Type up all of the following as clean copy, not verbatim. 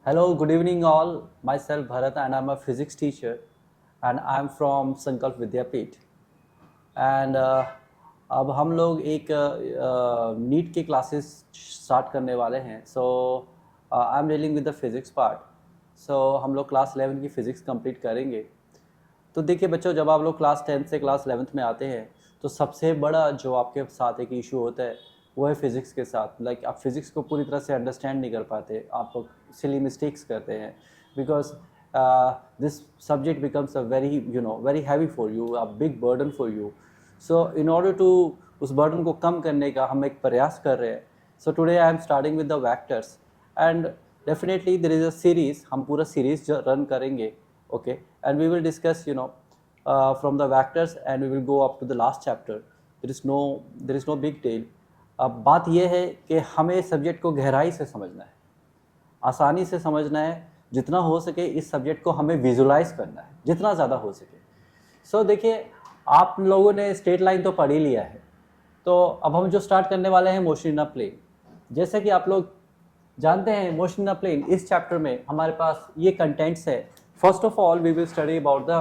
Hello, good evening all. Myself Bharat and I'm a physics teacher and I'm from Sankalp Vidyapit. And अब हम लोग एक NEET के classes start करने वाले हैं. So I am dealing with the physics part. So हम लोग क्लास 11 की फ़िज़िक्स कंप्लीट करेंगे. तो देखिए बच्चों, जब आप लोग क्लास 10 से क्लास 11th में आते हैं तो सबसे बड़ा जो आपके साथ एक इशू होता है वो है फिज़िक्स के साथ. लाइक आप फिज़िक्स को पूरी तरह से अंडरस्टैंड नहीं कर पाते, आप लोग सिली मिस्टेक्स करते हैं because this subject becomes a very heavy for you, a big burden for you. So in order to उस बर्डन को कम करने का हम एक प्रयास कर रहे हैं. So today I am starting with the vectors and definitely there is a series. हम पूरा सीरीज़ रन करेंगे. Okay, and we will discuss from the vectors and we will go up to the last chapter. There is no big deal. अब बात यह है कि हमें subject को गहराई से समझना है, आसानी से समझना है. जितना हो सके इस सब्जेक्ट को हमें विजुलाइज करना है जितना ज़्यादा हो सके. सो देखिए, आप लोगों ने स्ट्रेट लाइन तो पढ़ ही लिया है, तो अब हम जो स्टार्ट करने वाले हैं मोशन इन अ प्लेन. जैसे कि आप लोग जानते हैं मोशन इन अ प्लेन इस चैप्टर में हमारे पास ये कंटेंट्स है. First of all, we will study about the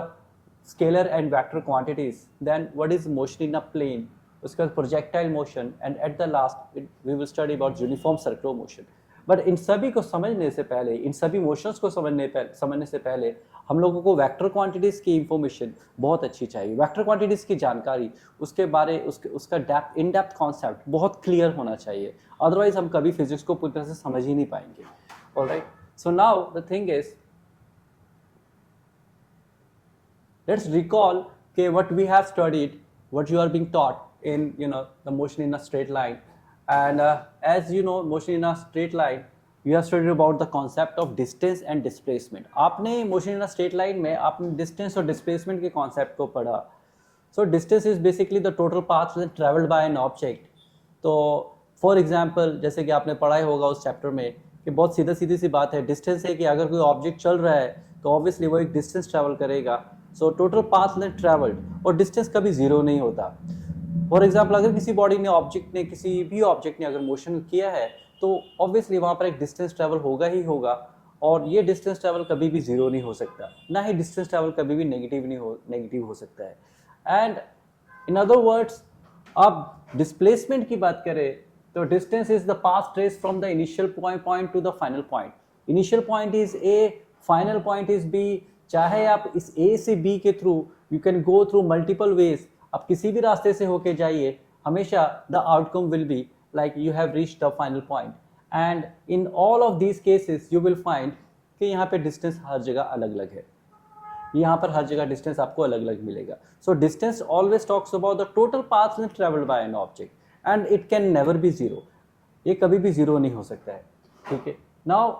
scalar and vector quantities. Then, what is motion in a plane? उसका projectile motion, and at the last, we will study about uniform circular motion. But इन सभी को समझने से पहले, इन सभी motions को समझने से पहले हम लोगों को वेक्टर क्वांटिटीज़ की इंफॉर्मेशन बहुत अच्छी चाहिए. वेक्टर क्वांटिटीज़ की जानकारी, उसके बारे उसका इन डेप्थ कॉन्सेप्ट बहुत क्लियर होना चाहिए. अदरवाइज हम कभी फिजिक्स को पूरी तरह से समझ ही नहीं पाएंगे. Alright, so now the thing is, let's recall what we have studied, what you are being taught in the motion in a straight line. And as you know, motion in a straight line, you have studied about the concept of distance and displacement. आपने motion in a straight line में आपने distance और displacement के concept को पढ़ा. So distance is basically the total path traveled by an object. तो for example जैसे कि आपने पढ़ा होगा उस चैप्टर में कि बहुत सीधी सी बात है, डिस्टेंस है कि अगर कोई ऑब्जेक्ट चल रहा है तो ऑब्वियसली वो एक डिस्टेंस ट्रैवल करेगा. So total path length travelled, और डिस्टेंस कभी जीरो नहीं होता. फॉर एग्जाम्पल अगर किसी भी ऑब्जेक्ट ने अगर मोशन किया है तो ऑब्वियसली वहाँ पर एक डिस्टेंस ट्रैवल होगा ही होगा, और ये डिस्टेंस ट्रैवल कभी भी जीरो नहीं हो सकता, ना ही डिस्टेंस ट्रैवल कभी भी नेगेटिव हो सकता है. एंड इन अदर वर्ड्स, अब डिस्प्लेसमेंट की बात करें तो distance is the path trace from the initial point to the final point. Initial point is A, final point is B. चाहे आप इस ए से बी के थ्रू, you can go through multiple ways, आप किसी भी रास्ते से होके जाइए, हमेशा the outcome will be like you have reached the final point. And in all of these cases you will find कि यहाँ पे डिस्टेंस हर जगह अलग अलग है. यहाँ पर हर जगह डिस्टेंस आपको अलग अलग मिलेगा. So distance always talks about the total path length travelled by an object and it can never be zero. ये कभी भी जीरो नहीं हो सकता है. ठीक है, नाउ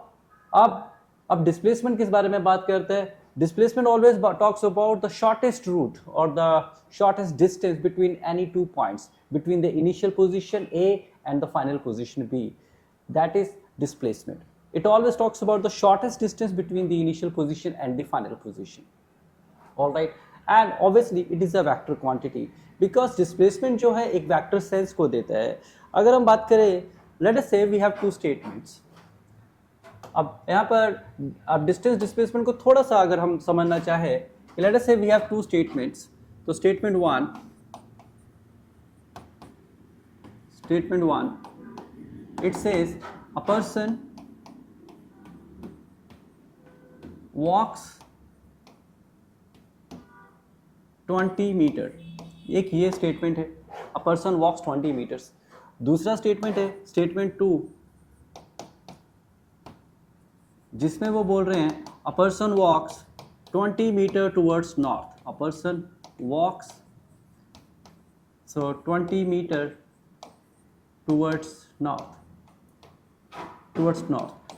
अब डिस्प्लेसमेंट किस बारे में बात करते हैं. Displacement always talks about the shortest route or the shortest distance between any 2 points, between the initial position A and the final position B. That is displacement. It always talks about the shortest distance between the initial position and the final position. All right, and obviously it is a vector quantity because displacement जो है एक vector sense को देता है. अगर हम बात करें, let us say we have two statements. अब यहाँ पर अब डिस्टेंस डिस्प्लेसमेंट को थोड़ा सा अगर हम समझना चाहे, let us say we have two statements. तो statement one it says a person walks 20 metre. एक ये स्टेटमेंट है, अ पर्सन वॉक्स 20 मीटर्स. दूसरा स्टेटमेंट है स्टेटमेंट 2, जिसमें वो बोल रहे हैं a person walks 20 metre towards north. A person walks 20 metre towards north.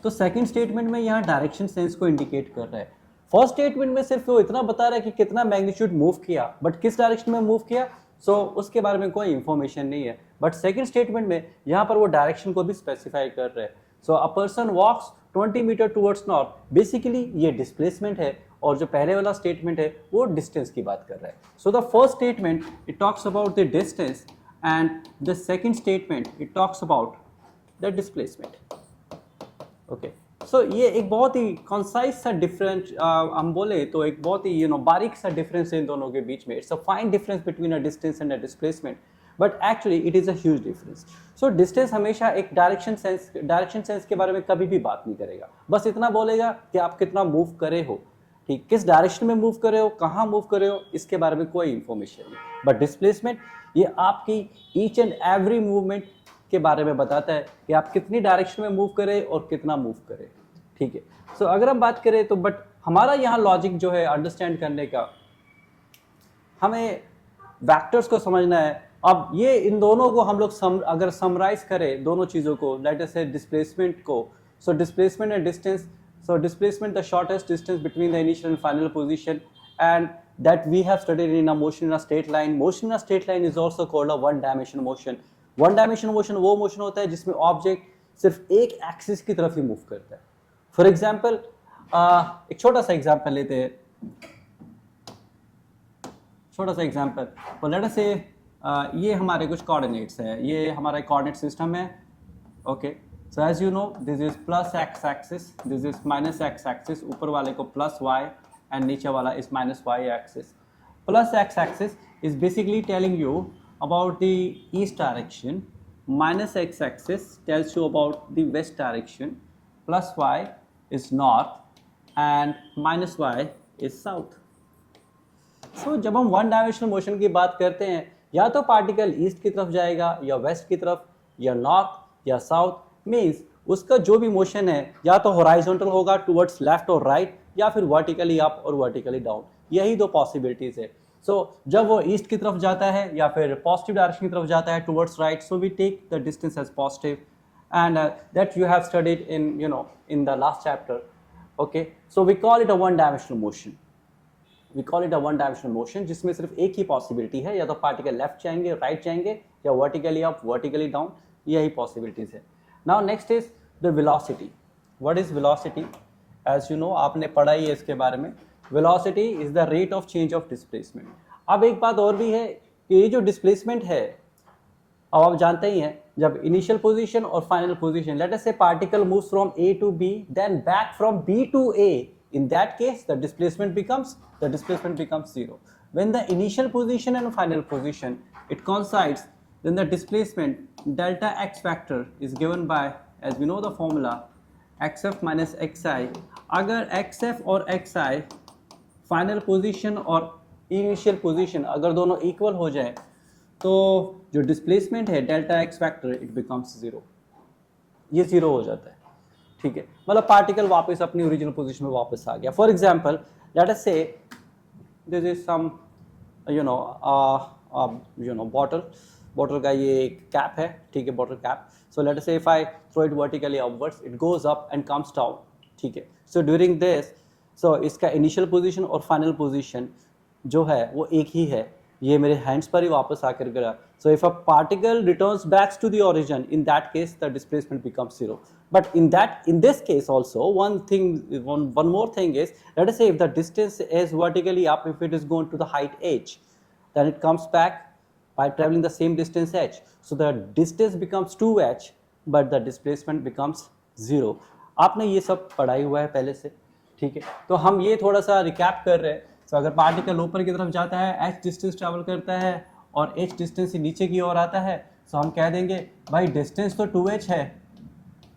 तो सेकंड स्टेटमेंट में यहाँ डायरेक्शन सेंस को इंडिकेट कर रहा है. फर्स्ट स्टेटमेंट में सिर्फ वो इतना बता रहा है कि कितना मैग्नीट्यूड मूव किया, बट किस डायरेक्शन में मूव किया उसके बारे में कोई इंफॉर्मेशन नहीं है. बट सेकंड स्टेटमेंट में यहाँ पर वो डायरेक्शन को भी स्पेसिफाई कर रहे हैं. So a person walks 20 metre towards north, basically ये डिस्प्लेसमेंट है, और जो पहले वाला स्टेटमेंट है वो डिस्टेंस की बात कर रहा है. So the first statement it talks about the distance and the second statement it talks about the displacement. Okay, so ये एक बहुत ही कॉन्साइज सा डिफरेंस हम बोले तो एक बहुत ही बारीक सा डिफरेंस है इन दोनों के बीच में. It's a fine difference between a distance and a displacement, but actually it is a huge difference. So distance हमेशा एक डायरेक्शन सेंस के बारे में कभी भी बात नहीं करेगा, बस इतना बोलेगा कि आप कितना मूव करे हो, ठीक, किस डायरेक्शन में मूव करे हो, कहाँ मूव करे हो, इसके बारे में कोई इंफॉर्मेशन नहीं. बट डिस्प्लेसमेंट ये आपकी ईच एंड एवरी मूवमेंट के बारे में बताता है कि आप कितनी डायरेक्शन में मूव करें और कितना मूव करें, ठीक है. सो अगर हम बात करें तो बट हमारा यहाँ लॉजिक जो है अंडरस्टैंड करने का, हमें वेक्टर्स को समझना है. अब ये इन दोनों को हम लोग अगर समराइज करें दोनों चीज़ों को, लेट अस से डिस्प्लेसमेंट को, so displacement and distance. So displacement, the shortest distance between the initial and final position, and that we have studied in a motion in a straight line. Motion in a straight line is also called a one dimension motion. One dimension motion वो motion होता है जिसमें object सिर्फ एक axis की तरफ ही move करता है. फॉर एग्जाम्पल एक छोटा सा एग्जाम्पल लेते हैं, छोटा सा एग्जाम्पल. लेट अस से ये हमारे कुछ कोऑर्डिनेट्स है, ये हमारा कोऑर्डिनेट सिस्टम है, okay. So as you know, this is plus x axis, this is minus x axis. ऊपर वाले को plus y and नीचे वाला is minus y axis. Plus x axis is basically telling you about the east direction. Minus x axis tells you about the west direction. Plus y is north and minus y is south. So जब हम one dimensional motion की बात करते हैं, या तो particle east की तरफ जाएगा या वेस्ट की तरफ या नॉर्थ या साउथ, मीन्स उसका जो भी मोशन है या तो हॉराइजॉन्टल होगा टुवर्ड्स लेफ्ट और राइट, या फिर वर्टिकली अप और वर्टिकली डाउन. यही दो पॉसिबिलिटीज है. सो जब वो ईस्ट की तरफ जाता है या फिर पॉजिटिव डायरेक्शन की तरफ जाता है towards right, so we take the distance as positive, and that you have studied in the last chapter, okay. So we call it a one dimensional motion. We call it a one dimensional motion जिसमें सिर्फ एक ही possibility है, या तो particle left जाएंगे, right जाएंगे, या vertically up, vertically down. यही पॉसिबिलिटीज है. Now next is the velocity. What is velocity? As you know, आपने पढ़ा ही है इसके बारे में. Velocity is the rate of change of displacement. अब एक बात और भी है कि ये जो displacement है, अब आप जानते ही हैं, जब initial position और final position, let us say particle moves from A to B, then back from B to A. In that case, the displacement becomes zero. When the initial position and final position it coincides, then the displacement delta x factor is given by, as we know the formula, xf minus xi. अगर xf और xi final position और initial position अगर दोनों equal हो जाए, तो जो displacement है delta x factor it becomes zero. ये जीरो हो जाता है, ठीक है. मतलब पार्टिकल वापस अपनी ओरिजिनल पोजीशन में वापस आ गया. फॉर एग्जांपल लेट अस से दिस इज सम बॉटल का ये एक कैप है, ठीक है, bottle cap. So let us say if I throw it vertically upwards, it goes up and comes down, ठीक है. सो ड्यूरिंग दिस, सो इसका इनिशियल पोजीशन और फाइनल पोजीशन जो है वो एक ही है, ये मेरे हैंड्स पर ही वापस आकर गिरा. So if a particle returns back to the origin, in that case the displacement becomes zero. But in this case also, one more thing is, let us say if the distance is vertically up, if it is going to the height h, then it comes back by traveling the same distance h. So the distance becomes 2h, but the displacement becomes 0. आपने ये सब पढ़ाई हुआ है पहले से, ठीक है. तो हम ये थोड़ा सा रिकैप कर रहे हैं. तो अगर पार्टिकल ऊपर की तरफ जाता है, h डिस्टेंस ट्रैवल करता है और h डिस्टेंस से नीचे की ओर आता है, तो हम कह देंगे भाई डिस्टेंस तो 2h है,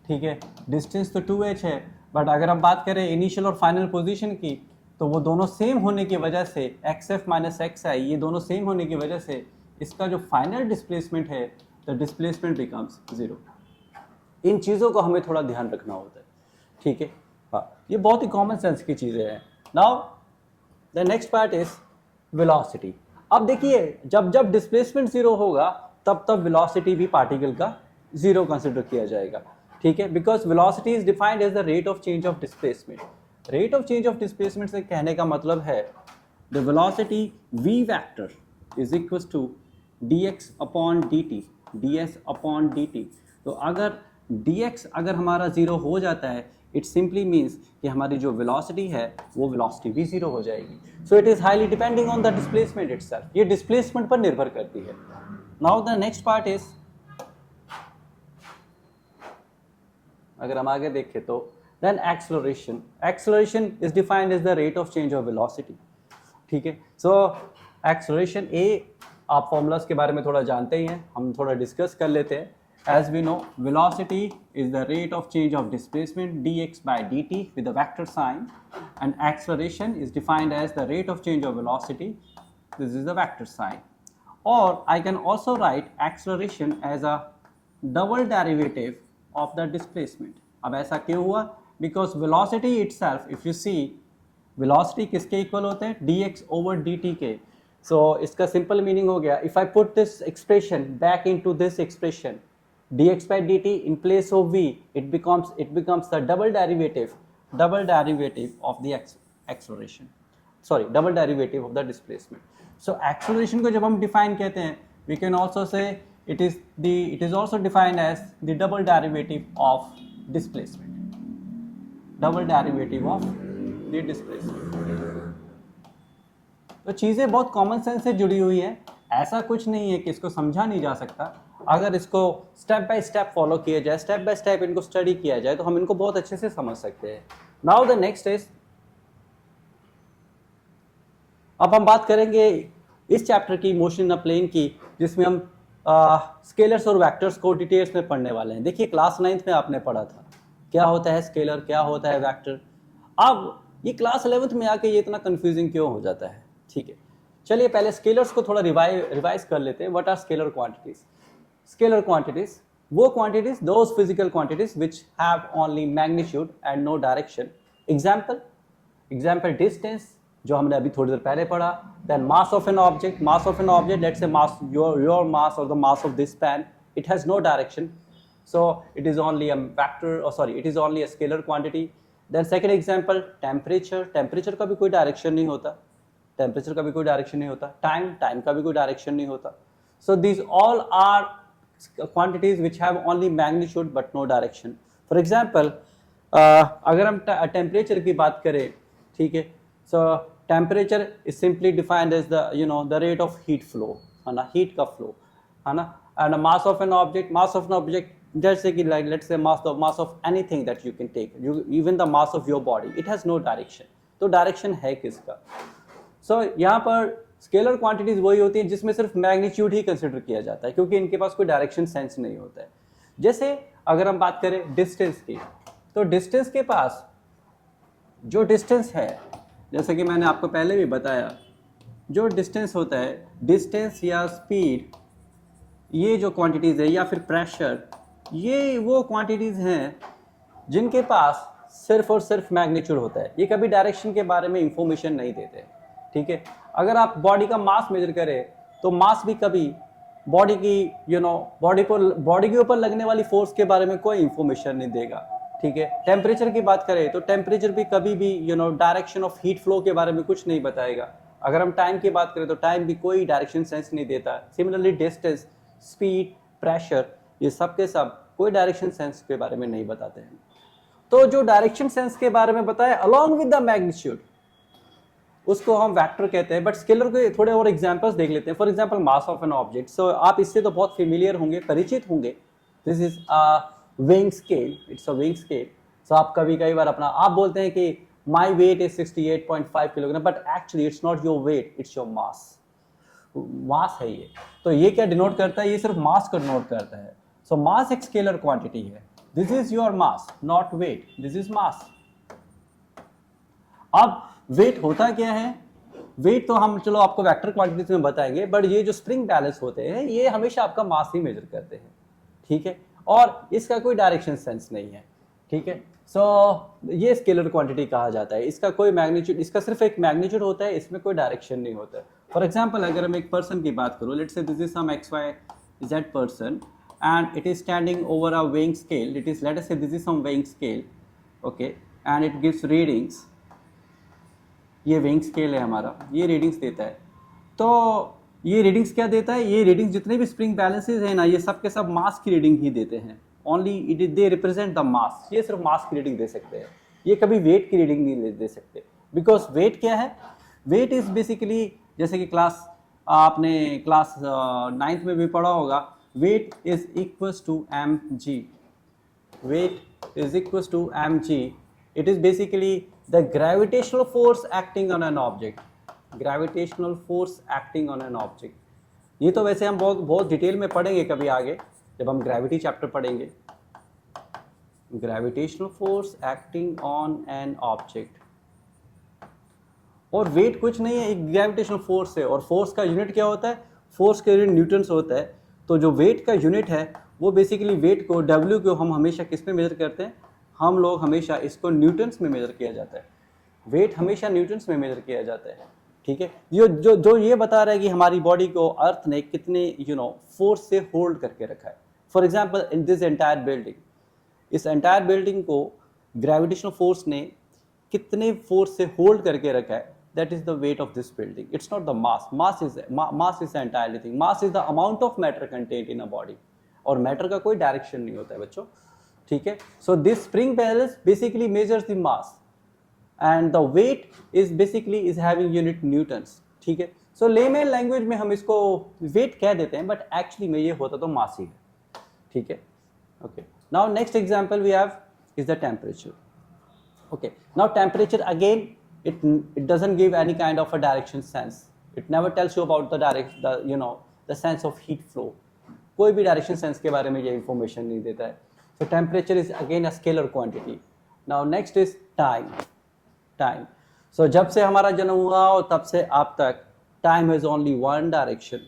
ठीक है, डिस्टेंस तो 2h है. बट अगर हम बात करें इनिशियल और फाइनल पोजीशन की, तो वो दोनों सेम होने की वजह से xf माइनस xi, ये दोनों सेम होने की वजह से इसका जो फाइनल डिस्प्लेसमेंट है, द डिस्प्लेसमेंट बिकम्स जीरो. इन चीज़ों को हमें थोड़ा ध्यान रखना होता है, ठीक है. हाँ, ये बहुत ही कॉमन सेंस की चीज़ें हैं. Now the next part is velocity. अब देखिए, जब जब डिस्प्लेसमेंट जीरो होगा तब तब वेलोसिटी भी पार्टिकल का जीरो कंसिडर किया जाएगा, ठीक है. Because velocity is defined as the rate of change of displacement. Rate of change of displacement से कहने का मतलब है the velocity v vector is equal to dx upon dt, ds upon dt. तो अगर dx अगर हमारा जीरो हो जाता है, इट सिंपली मीन्स कि हमारी जो वेलोसिटी है वो वेलोसिटी भी जीरो हो जाएगी. सो it is highly depending on the displacement itself. ये डिस्प्लेसमेंट पर निर्भर करती है. Now the next part is, अगर हम आगे देखें तो Then acceleration. Acceleration is defined as the rate of change of velocity. ठीक है, so acceleration A आप फॉर्मूलाज के बारे में थोड़ा जानते ही हैं, हम थोड़ा डिस्कस कर लेते हैं. As we know, velocity is the rate of change of displacement dx by dt with a vector sign, and acceleration is defined as the rate of change of velocity. This is the vector sign. Or I can also write acceleration as a double derivative of the displacement. अब ऐसा क्यों हुआ? Because velocity itself, if you see, velocity किसके equal होते हैं? dx over dt के. So इसका simple meaning हो गया, if I put this expression back into this expression, dx by dt in place of v, it becomes the double derivative of the acceleration. Sorry, double derivative of the displacement. So acceleration को जब हम define कहते हैं, we can also say it is also defined as the double derivative of displacement. Double derivative of the displacement. तो चीज़ें बहुत common sense से जुड़ी हुई हैं, ऐसा कुछ नहीं है कि इसको समझा नहीं जा सकता. अगर इसको स्टेप बाय स्टेप फॉलो किया जाए, स्टेप बाय स्टेप इनको स्टडी किया जाए, तो हम इनको बहुत अच्छे से समझ सकते हैं. नाउ द नेक्स्ट इज, अब हम बात करेंगे इस चैप्टर की मोशन इन अ प्लेन की, जिसमें हम स्केलर्स और वेक्टर्स को डिटेल्स में पढ़ने वाले हैं. देखिए क्लास 9th में आपने पढ़ा था क्या होता है स्केलर, क्या होता है वेक्टर. अब ये क्लास 11th में आके ये इतना कंफ्यूजिंग क्यों हो जाता है? ठीक है, चलिए पहले स्केलर्स को थोड़ा रिवाइज कर लेते हैं. What are scalar quantities? Scalar quantities, वो quantities, those physical quantities which have only magnitude and no direction. Example distance, जो हमने अभी थोड़ी देर पहले पढ़ा. Then mass of an object, let's say mass, your mass or the mass of this pen, it has no direction, so it is only a vector, or sorry, it is only a scalar quantity. Then second example, temperature का भी कोई direction नहीं होता. Time का भी कोई direction नहीं होता. So these all are quantities which have only magnitude but no direction. For example, अगर हम temperature की बात करें, ठीक है, so temperature is simply defined as the rate of heat flow, है ना, heat का flow, है ना. And a mass of an object जैसे कि like let's say mass of anything that you can take, even the mass of your body, it has no direction. तो direction है किसका? So यहाँ पर स्केलर क्वांटिटीज वही होती हैं जिसमें सिर्फ मैग्नीट्यूड ही कंसिडर किया जाता है, क्योंकि इनके पास कोई डायरेक्शन सेंस नहीं होता है. जैसे अगर हम बात करें डिस्टेंस की, तो डिस्टेंस के पास जो डिस्टेंस है, जैसे कि मैंने आपको पहले भी बताया, जो डिस्टेंस होता है, डिस्टेंस या स्पीड, ये जो क्वांटिटीज़ है, या फिर प्रेशर, ये वो क्वांटिटीज़ हैं जिनके पास सिर्फ और सिर्फ मैग्नीट्यूड होता है. ये कभी डायरेक्शन के बारे में इंफॉर्मेशन नहीं देते. ठीक है, अगर आप बॉडी का मास मेजर करें, तो मास भी कभी बॉडी की बॉडी के ऊपर लगने वाली फोर्स के बारे में कोई इंफॉर्मेशन नहीं देगा. ठीक है, टेम्परेचर की बात करें तो टेम्परेचर भी कभी भी डायरेक्शन ऑफ हीट फ्लो के बारे में कुछ नहीं बताएगा. अगर हम टाइम की बात करें तो टाइम भी कोई डायरेक्शन सेंस नहीं देता. सिमिलरली डिस्टेंस, स्पीड, प्रेशर, ये सब के सब कोई डायरेक्शन सेंस के बारे में नहीं बताते हैं. तो जो डायरेक्शन सेंस के बारे में बताए अलॉन्ग विद द मैग्नीट्यूड, उसको हम वेक्टर कहते हैं. बट स्केलर के थोड़े और एग्जांपल्स देख लेते हैं. For example mass of an object, so आप इससे तो बहुत फेमिलियर होंगे, परिचित होंगे. This is a weighing scale, it's a weighing scale. So आप कई बार अपना आप बोलते हैं कि my weight is 68.5 kilogram, but actually it's not your weight, it's your mass है ये. तो ये क्या डिनोट करता है? ये सिर्फ मास को डिनोट करता है. सो मास एक स्केलर क्वांटिटी है. This is your mass, not weight, this is mass. अब वेट होता क्या है? वेट तो हम चलो आपको वेक्टर क्वांटिटीज में बताएंगे, बट ये जो स्प्रिंग बैलेंस होते हैं, ये हमेशा आपका मास ही मेजर करते हैं. ठीक है, और इसका कोई डायरेक्शन सेंस नहीं है. ठीक है, सो ये स्केलर क्वांटिटी कहा जाता है. इसका कोई मैग्नीट्यूड, इसका सिर्फ एक मैग्नीट्यूड होता है, इसमें कोई डायरेक्शन नहीं होता है. फॉर एग्जाम्पल अगर हम एक पर्सन की बात करूँ, let's say this is some XYZ person and it is standing over a weighing scale. It is, let us say this is some weighing scale, okay, and it gives readings. ये weighing scale है हमारा, ये readings देता है. तो ये readings क्या देता है? ये readings जितने भी spring balances हैं ना, ये सब के सब mass की reading ही देते हैं. Only they represent the mass. ये सिर्फ mass की reading दे सकते हैं, ये कभी weight की reading नहीं दे सकते. Because weight क्या है? Weight is basically, जैसे कि आपने क्लास 9th में भी पढ़ा होगा, weight is equals to mg. Weight is equals to mg It is basically the gravitational force acting on an object. Gravitational force acting on an object. ये तो वैसे हम बहुत बहुत डिटेल में पढ़ेंगे कभी आगे जब हम ग्रेविटी चैप्टर पढ़ेंगे. Gravitational force acting on an object. और वेट कुछ नहीं है, एक ग्रेविटेशनल फोर्स है. और फोर्स का यूनिट क्या होता है? फोर्स का यूनिट न्यूटन्स होता है. तो जो वेट का यूनिट है वो बेसिकली वेट को W को हम हमेशा किस में मेजर करते हैं? हम लोग हमेशा इसको न्यूटन्स में मेजर किया जाता है. वेट हमेशा न्यूटन्स में मेजर किया जाता है. ठीक है. जो ये बता रहा है कि हमारी बॉडी को अर्थ ने कितने फोर्स से होल्ड करके रखा है. For example in this entire building, इस एंटायर बिल्डिंग को ग्रेविटेशनल फोर्स ने कितने फोर्स से होल्ड करके रखा है? That is the weight of this building. It's not the mass. Mass is the entirely thing. Mass is the amount of matter contained in a body. और matter का कोई direction नहीं होता है बच्चों. ठीक है. So this spring balance basically measures the mass, and the weight is basically is having unit newtons. ठीक है. So layman language में हम इसको weight कह देते हैं, but actually में ये होता तो mass ही है. ठीक है. Okay. Now next example we have is the temperature. Okay. Now temperature again. It doesn't give any kind of a direction sense. It never tells you about the sense of heat flow. कोई भी direction sense के बारे में ये information नहीं देता है. So temperature is again a scalar quantity. Now next is time. Time. So जब से हमारा जन्म हुआ और तब से अब तक time has only one direction.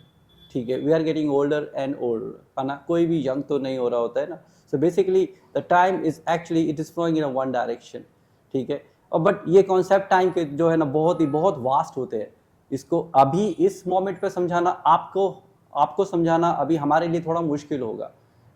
ठीक है. We are getting older and older. है ना? कोई भी young तो नहीं हो रहा होता है ना. So basically the time is actually it is flowing in a one direction. ठीक है. और बट ये कॉन्सेप्ट टाइम के जो है ना बहुत वास्ट होते हैं. इसको अभी इस मोमेंट पे समझाना आपको समझाना अभी हमारे लिए थोड़ा मुश्किल होगा.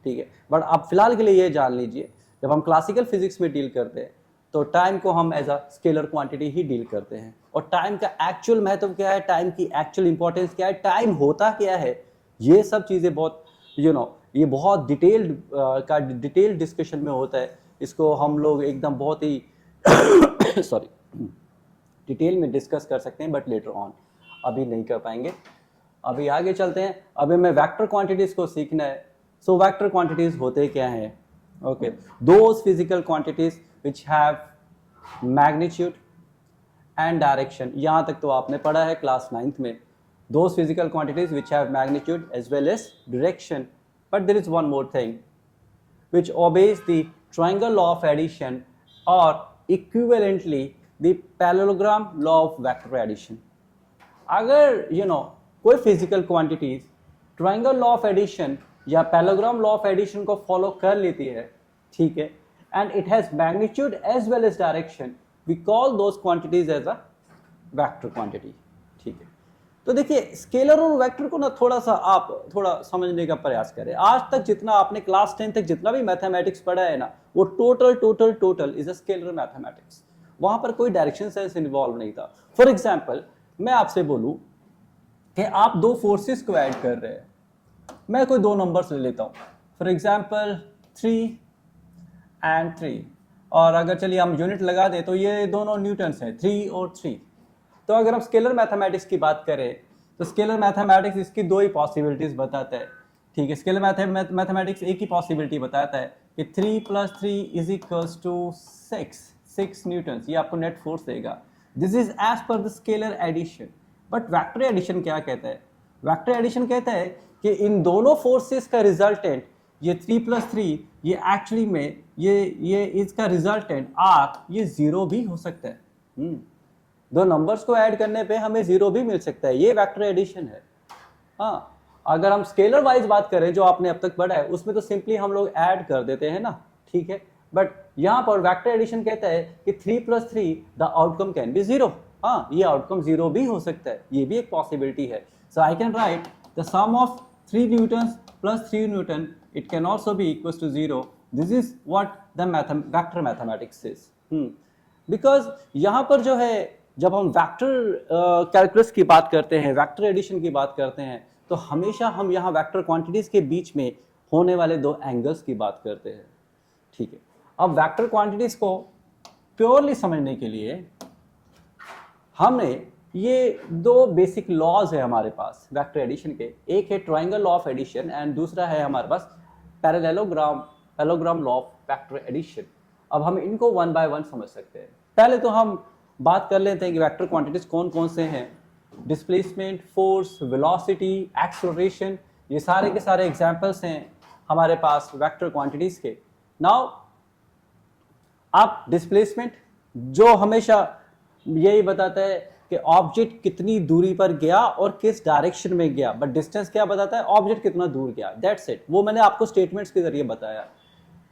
ठीक है. बट आप फिलहाल के लिए ये जान लीजिए, जब हम क्लासिकल फिजिक्स में डील करते हैं तो टाइम को हम एज अ स्केलर क्वांटिटी ही डील करते हैं. और टाइम का एक्चुअल महत्व क्या है, टाइम की एक्चुअल इंपॉर्टेंस क्या है, टाइम होता क्या है, ये सब चीज़ें बहुत ये बहुत डिटेल्ड डिस्कशन में होता है. इसको हम लोग एकदम बहुत ही सॉरी डिटेल में डिस्कस कर सकते हैं, बट लेटर ऑन, अभी नहीं कर पाएंगे. अभी आगे चलते हैं. अभी हमें वेक्टर क्वांटिटीज को सीखना है. सो वेक्टर क्वांटिटीज होते क्या हैं? Okay, those physical quantities which have magnitude and direction. यहाँ तक तो आपने पढ़ा है क्लास 9th में. Those physical quantities which have magnitude as well as direction. But there is one more thing which obeys the triangle law of addition और equivalently the parallelogram law of vector addition. अगर कोई physical quantities triangle law of addition या parallelogram law of addition को follow कर लेती है, ठीक है, and it has magnitude as well as direction, we call those quantities as a vector quantity. ठीक है. तो देखिए स्केलर और वेक्टर को ना आप थोड़ा समझने का प्रयास करें. आज तक जितना आपने क्लास 10 तक जितना भी मैथमेटिक्स पढ़ा है ना, वो total is a scalar mathematics. वहां पर कोई डायरेक्शन सेंस इन्वॉल्व नहीं था. फॉर एग्जांपल मैं आपसे बोलूं कि आप दो फोर्सेस को ऐड कर रहे हैं. मैं कोई दो नंबर्स ले लेता हूं, फॉर एग्जांपल 3 and 3, और अगर चलिए हम यूनिट लगा दें तो ये दोनों न्यूटन्स हैं, 3 और 3. तो अगर हम स्केलर मैथमेटिक्स की बात करें तो स्केलर मैथमेटिक्स इसकी दो ही पॉसिबिलिटीज बताता है. ठीक है. स्केलर मैथमेटिक्स एक ही पॉसिबिलिटी बताता है कि 3 + 3 = 6 न्यूटन्स. ये आपको नेट फोर्स देगा. This is as per the scalar addition. But vector addition क्या कहता है? वेक्टर एडिशन कहता है कि इन दोनों फोर्सेस का रिजल्टेंट, ये 3 + 3, ये एक्चुअली में ये इसका रिजल्टेंट आर, ये 0 भी हो सकता है. दो नंबर्स को ऐड करने पे हमें 0 भी मिल सकता है. ये वेक्टर एडिशन है. हाँ, अगर हम स्केलर वाइज बात करें जो आपने अब तक पढ़ा है, उसमें तो सिंपली हम लोग ऐड कर देते हैं ना. ठीक है. बट यहाँ पर वेक्टर एडिशन कहता है कि 3 + 3 द आउटकम कैन बी 0. हाँ, ये आउटकम 0 भी हो सकता है. ये भी एक पॉसिबिलिटी है. So I can write the sum of 3 newtons + 3 newton, it can also be equal to 0. This is what the vector mathematics is. Because यहाँ पर जो है, जब हम वेक्टर कैलकुलस की बात करते हैं, वेक्टर एडिशन की बात करते हैं, तो हमेशा हम यहाँ वेक्टर क्वांटिटीज के बीच में होने वाले दो एंगल्स की बात करते हैं. ठीक है. अब वेक्टर क्वांटिटीज को प्योरली समझने के लिए हमने ये दो बेसिक लॉज है हमारे पास वेक्टर एडिशन के. एक है triangle law of addition and दूसरा है हमारे पास parallelogram law of vector addition. अब हम इनको वन बाय वन समझ सकते हैं। पहले तो हम बात कर लेते हैं कि वेक्टर क्वांटिटीज कौन कौन से हैं। डिस्प्लेसमेंट, फोर्स, वेलोसिटी, एक्सेलरेशन, ये सारे के सारे एग्जाम्पल्स हैं हमारे पास वेक्टर क्वांटिटीज के। नाउ आप डिस्प्लेसमेंट जो हमेशा यही बताता है कि ऑब्जेक्ट कितनी दूरी पर गया और किस डायरेक्शन में गया, बट डिस्टेंस क्या बताता है, ऑब्जेक्ट कितना दूर गया, दैट्स इट। वो मैंने आपको स्टेटमेंट्स के जरिए बताया।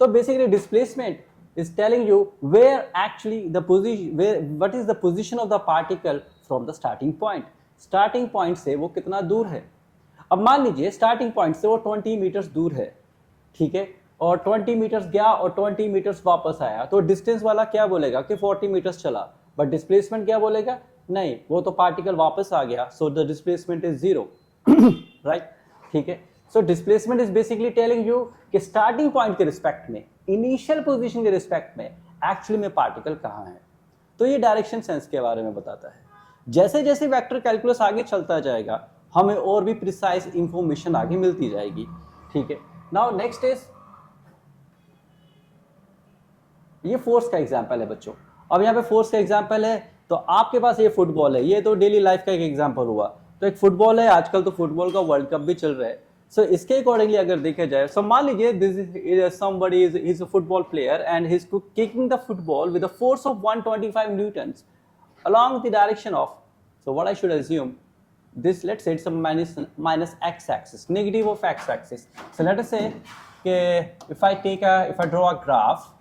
तो basically displacement is telling you where actually the position, what is the position of the particle from the starting point। starting point से वो कितना दूर है। अब मान लीजिए starting point से वो 20 मीटर्स दूर है, ठीक है, और 20 मीटर्स गया और 20 मीटर्स वापस आया, तो डिस्टेंस वाला क्या बोलेगा कि 40 मीटर्स चला, बट डिस्प्लेसमेंट क्या बोलेगा, नहीं वो तो पार्टिकल वापस आ गया, so the displacement is 0 right, ठीक है। So displacement is basically telling you कि स्टार्टिंग पॉइंट के रिस्पेक्ट में, इनिशियल पोजीशन के रिस्पेक्ट में एक्चुअली में पार्टिकल कहाँ है। तो ये डायरेक्शन सेंस के बारे में बताता है। जैसे जैसे वेक्टर कैलकुलस आगे चलता जाएगा हमें और भी प्रिसाइज इंफॉर्मेशन आगे मिलती जाएगी, ठीक है। नाउ नेक्स्ट इज, ये फोर्स का एग्जांपल है बच्चों। अब यहाँ पे फोर्स का एग्जांपल है, तो आपके पास ये फुटबॉल है, ये तो डेली लाइफ का एक एग्जांपल हुआ। तो एक फुटबॉल है, आजकल तो फुटबॉल का वर्ल्ड कप भी चल रहा है। सो इसके अकॉर्डिंगली अगर देखा जाए, सो मान लीजिए this is somebody is a football player and he is kicking the football with a force of 125 Newton's along the direction of, so what I should assume, this, let's say it's a minus x-axis, negative of x-axis. So let us say if I draw a graph,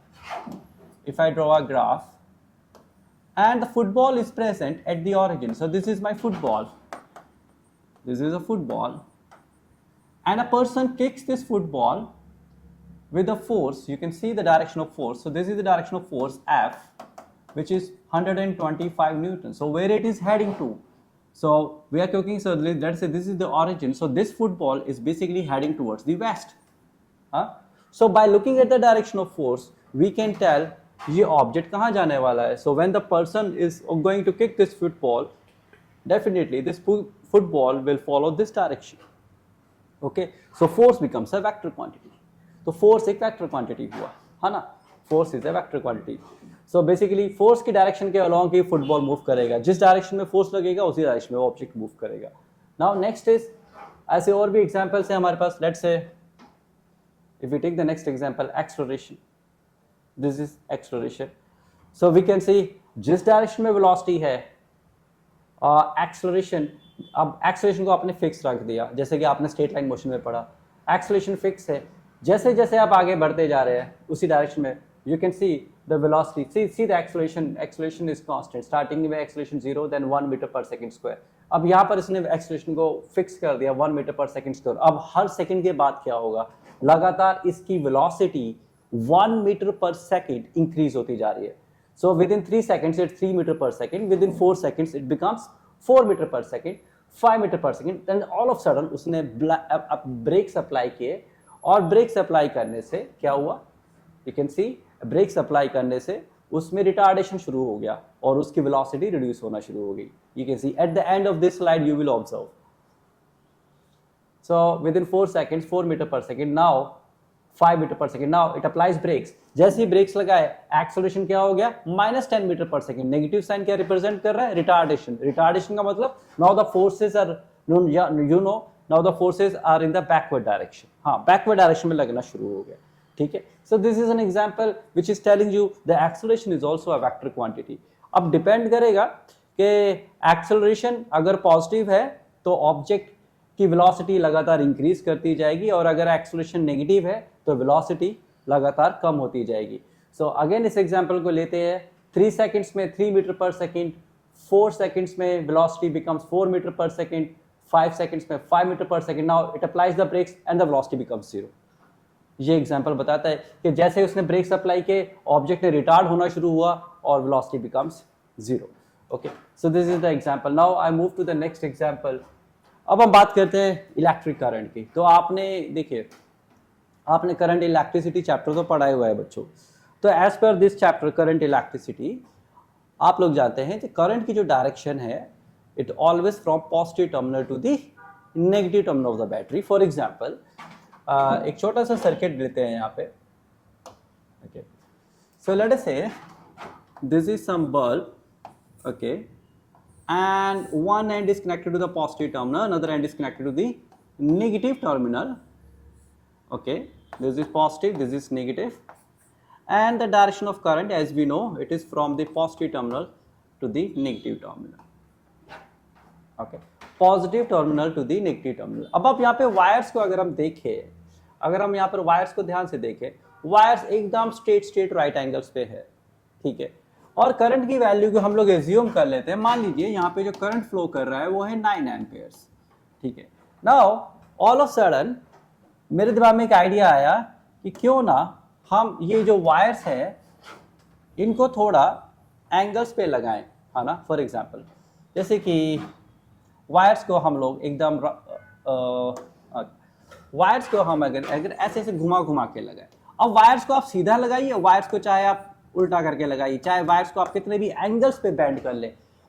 and the football is present at the origin. So this is my football. This is a football, and a person kicks this football with a force. You can see the direction of force. So this is the direction of force F, which is 125 newtons. So where it is heading to? So we are talking, so let's say this is the origin. So this football is basically heading towards the west. So by looking at the direction of force, we can tell ये object कहाँ जाने वाला है. So when the person is going to kick this football, definitely this football will follow this direction. Okay, so force becomes a vector quantity. तो force एक vector quantity हुआ, है ना? Force is a vector quantity. So basically force की direction के along ही football move करेगा, जिस डायरेक्शन में फोर्स लगेगा उसी डायरेक्शन में वो ऑब्जेक्ट मूव करेगा। नाउ नेक्स्ट इज, ऐसे और भी एग्जांपल्स हैं हमारे पास। Let's say if we take the next example, acceleration. This is acceleration. So we can see जिस डायरेक्शन में वेलोसिटी है, एक्सेलरेशन, अब एक्सेलरेशन को आपने फिक्स रख दिया, जैसे कि आपने स्ट्रेट लाइन मोशन में पढ़ा, एक्सेलरेशन फिक्स है। जैसे जैसे आप आगे बढ़ते जा रहे हैं उसी डायरेक्शन में, you can see the velocity, see the acceleration is constant, starting में acceleration 0, then 1 meter per second square। अब यहाँ पर इसने acceleration को fix कर दिया 1 meter per second square। अब हर सेकंड के बाद क्या होगा, लगातार इसकी velocity 1 meter per second increase होती जा रही है। So within 3 seconds it's 3 meter per second, within 4 seconds it becomes 4 meter per second, 5 meter per second, then all of sudden उसने brakes apply किए, और brakes apply करने से क्या हुआ, you can see brakes apply करने से उसमें रिटार्डेशन शुरू हो गया और उसकी वेलोसिटी रिड्यूस होना शुरू हो गई। You can see at the end of this slide you will observe, so within 4 seconds 4 metre per second, now 5 metre per second, now it applies brakes. जैसे ही ब्रेक्स लगाए एक्सेलरेशन क्या हो गया, -10 metre per second. Negative sign क्या represent कर रहा है, रिटार्डेशन। रिटार्डेशन का मतलब now the forces are now the forces are in the backward direction. हाँ, बैकवर्ड डायरेक्शन में लगना शुरू हो गया, ठीक है। So this is an example which is telling you the acceleration is also a vector quantity. अब डिपेंड करेगा कि एक्सेलरेशन अगर पॉजिटिव है तो ऑब्जेक्ट की वेलोसिटी लगातार इंक्रीज करती जाएगी, और अगर एक्सेलरेशन नेगेटिव है तो वेलोसिटी लगातार कम होती जाएगी। सो अगेन इस एग्जांपल को लेते हैं, 3 seconds में 3 मीटर पर सेकेंड, 4 seconds में velocity becomes 4 metre per second, 5 seconds में 5 metre per second. Now it applies the brakes and the velocity becomes 0। ये एग्जांपल बताता है कि जैसे उसने ब्रेक्स अप्लाई किए ऑब्जेक्ट ने रिटार्ड होना शुरू हुआ और velocity becomes 0। Okay, so this is the example. Now I move to the next example. अब हम बात करते हैं इलेक्ट्रिक करंट की। तो आपने देखिए, आपने करंट इलेक्ट्रिसिटी चैप्टर तो पढ़ाया हुआ है बच्चों। तो as per this chapter current electricity, आप लोग जानते हैं कि करंट की जो डायरेक्शन है, it always from positive terminal to the negative terminal of the battery. For example एक छोटा सा सर्किट लेते हैं यहाँ पे। Okay, So let us say this is some bulb, okay, and one end is connected to the positive terminal, another end is connected to the negative terminal, okay. This is positive, this is negative, and the direction of current, as we know, it is from the positive terminal to the negative terminal, okay, positive terminal to the negative terminal. अब आप यहाँ पे wires को अगर हम देखें, अगर हम यहाँ पर वायर्स को ध्यान से देखें, वायर्स एकदम स्ट्रेट राइट एंगल्स पे है, ठीक है, और करंट की वैल्यू को हम लोग एज्यूम कर लेते हैं। मान लीजिए यहाँ पे जो करंट फ्लो कर रहा है वो है 9 एम्पियर्स, ठीक है। नाउ ऑल ऑफ सडन मेरे दिमाग में एक आइडिया आया कि क्यों ना हम ये जो वायर्स है इनको थोड़ा एंगल्स पे लगाएं, है ना। फॉर एग्जांपल जैसे कि वायर्स को हम लोग एकदम वायर्स को हम अगर ऐसे ऐसे घुमा के लगाएं। अब वायर्स को आप सीधा लगाइए, वायर्स को चाहे आप उल्टा करके लगाइए, चाहे वायर्स को आप कितने भी एंगल्स पे बेंड कर ले,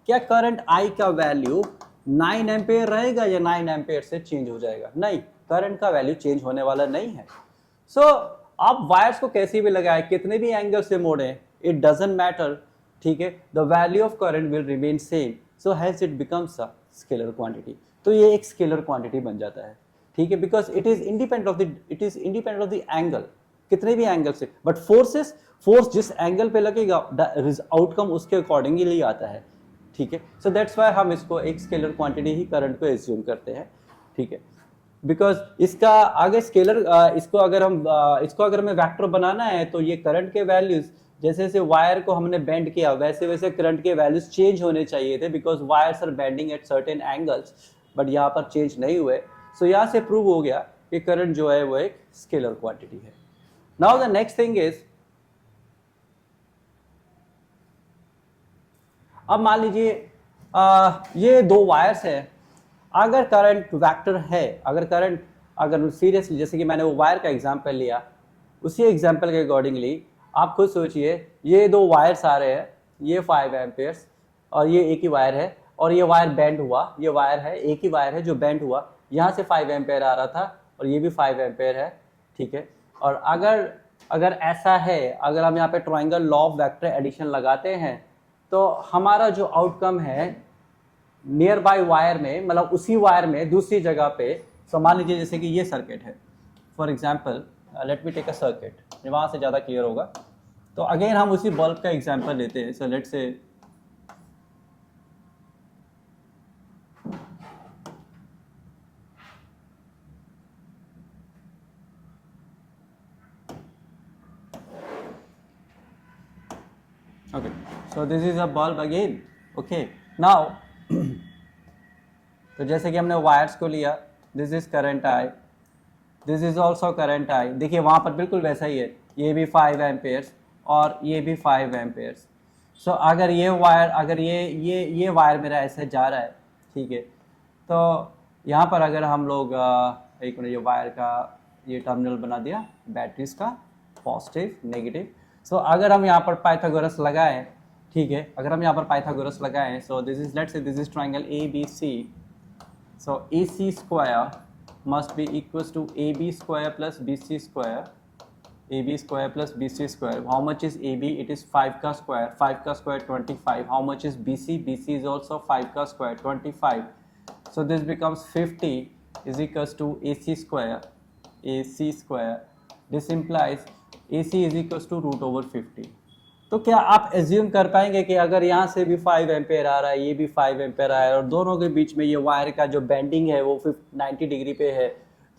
क्या करंट आई का वैल्यू 9 एम्पेयर रहेगा या 9 एम्पेयर से चेंज हो जाएगा? नहीं, करंट का वैल्यू चेंज होने वाला नहीं है। सो आप वायर्स को कैसे भी लगाए, कितने भी एंगल से मोड़े, इट डजंट मैटर, ठीक है, the value of current will remain same, so hence it becomes a scalar quantity. तो ये एक स्केलर क्वांटिटी बन जाता है, ठीक है, because it is independent of the angle, कितने भी एंगल से, बट फोर्स जिस एंगल पे लगेगा आउटकम उसके अकॉर्डिंगली आता है, ठीक है। सो दैट्स वाई हम इसको एक स्केलर क्वांटिटी ही करंट को एज्यूम करते हैं, ठीक है, बिकॉज इसका आगे स्केलर इसको अगर हमें वेक्टर बनाना है तो ये करंट के वैल्यूज जैसे जैसे वायर को हमने बेंड किया वैसे वैसे करंट के वैल्यूज चेंज होने चाहिए थे, because wires are bending at certain angles, but यहाँ पर चेंज नहीं हुए। सो यहाँ से प्रूव हो गया कि करंट जो है वो एक स्केलर क्वांटिटी है। Now the next thing is, अब मान लीजिए ये दो वायर्स है, अगर करंट वेक्टर है, अगर सीरियसली जैसे कि मैंने वो वायर का एग्जांपल लिया, उसी एग्जांपल के अकॉर्डिंगली आप खुद सोचिए, ये दो वायर्स आ रहे हैं, ये 5 एम्पियर्स और ये एक ही वायर है, और ये वायर बेंड हुआ, ये वायर है, एक ही वायर है जो बेंड हुआ, यहाँ से 5 एम्पियर आ रहा था और ये भी 5 एम्पियर है, ठीक है। और अगर ऐसा है, अगर हम यहाँ पे triangle law of vector addition लगाते हैं तो हमारा जो आउटकम है नियर बाय वायर में, मतलब उसी वायर में दूसरी जगह पे, सो मान लीजिए जैसे कि ये सर्किट है, for example let me take a circuit, वहाँ से ज़्यादा क्लियर होगा। तो अगेन हम उसी बल्ब का एग्जांपल लेते हैं, सो लेट से okay, so this is a bulb again, okay, now तो जैसे कि हमने वायर्स को लिया, this is current I, this is also current I, देखिए वहाँ पर बिल्कुल वैसा ही है, ये भी 5 एम्पेयर्स और ये भी 5 एम्पेयर्स। सो अगर ये वायर, अगर ये वायर मेरा ऐसे जा रहा है, ठीक है, तो यहाँ पर अगर हम लोग एक मिनट, ये वायर का ये टर्मिनल बना दिया बैटरीज का, पॉजिटिव नेगेटिव। सो अगर हम यहाँ पर पाइथागोरस लगाएं, ठीक है, अगर हम यहाँ पर पाइथागोरस लगाएं, सो this is, let's say this is triangle ABC, so AC square must be equals to AB square plus BC square, AB square plus BC square. How much is AB? It is 5 ka square, 5 ka square 25. How much is BC? BC is also 5 ka square 25. So this becomes 50 is equals to AC square, AC square. This implies AC is equals to root over 50. तो क्या आप assume कर पाएंगे कि अगर यहाँ से भी 5 एम्पेयर आ रहा है, ये भी 5 एम्पेयर आ रहा है, और दोनों के बीच में ये वायर का जो बेंडिंग है वो 90 डिग्री पे है,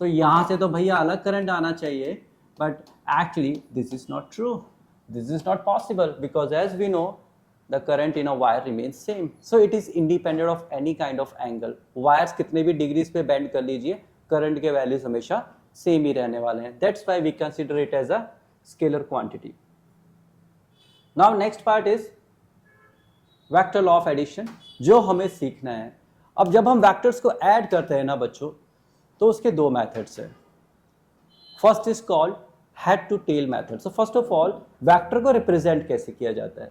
तो यहाँ से तो भैया अलग करंट आना चाहिए, but actually this is not true, this is not possible, because as we know the current in a wire remains same, so it is independent of any kind of angle. Wires कितने भी degrees पे bend कर लीजिए, current के values हमेशा same ही रहने वाले हैं। That's why we consider it as a scalar quantity. Now next part is vector law of addition, जो हमें सीखना है। अब जब हम वेक्टर्स को ऐड करते हैं ना बच्चों, तो उसके दो मेथड्स हैं। First is called head to tail method. So first of all vector को रिप्रेजेंट कैसे किया जाता है,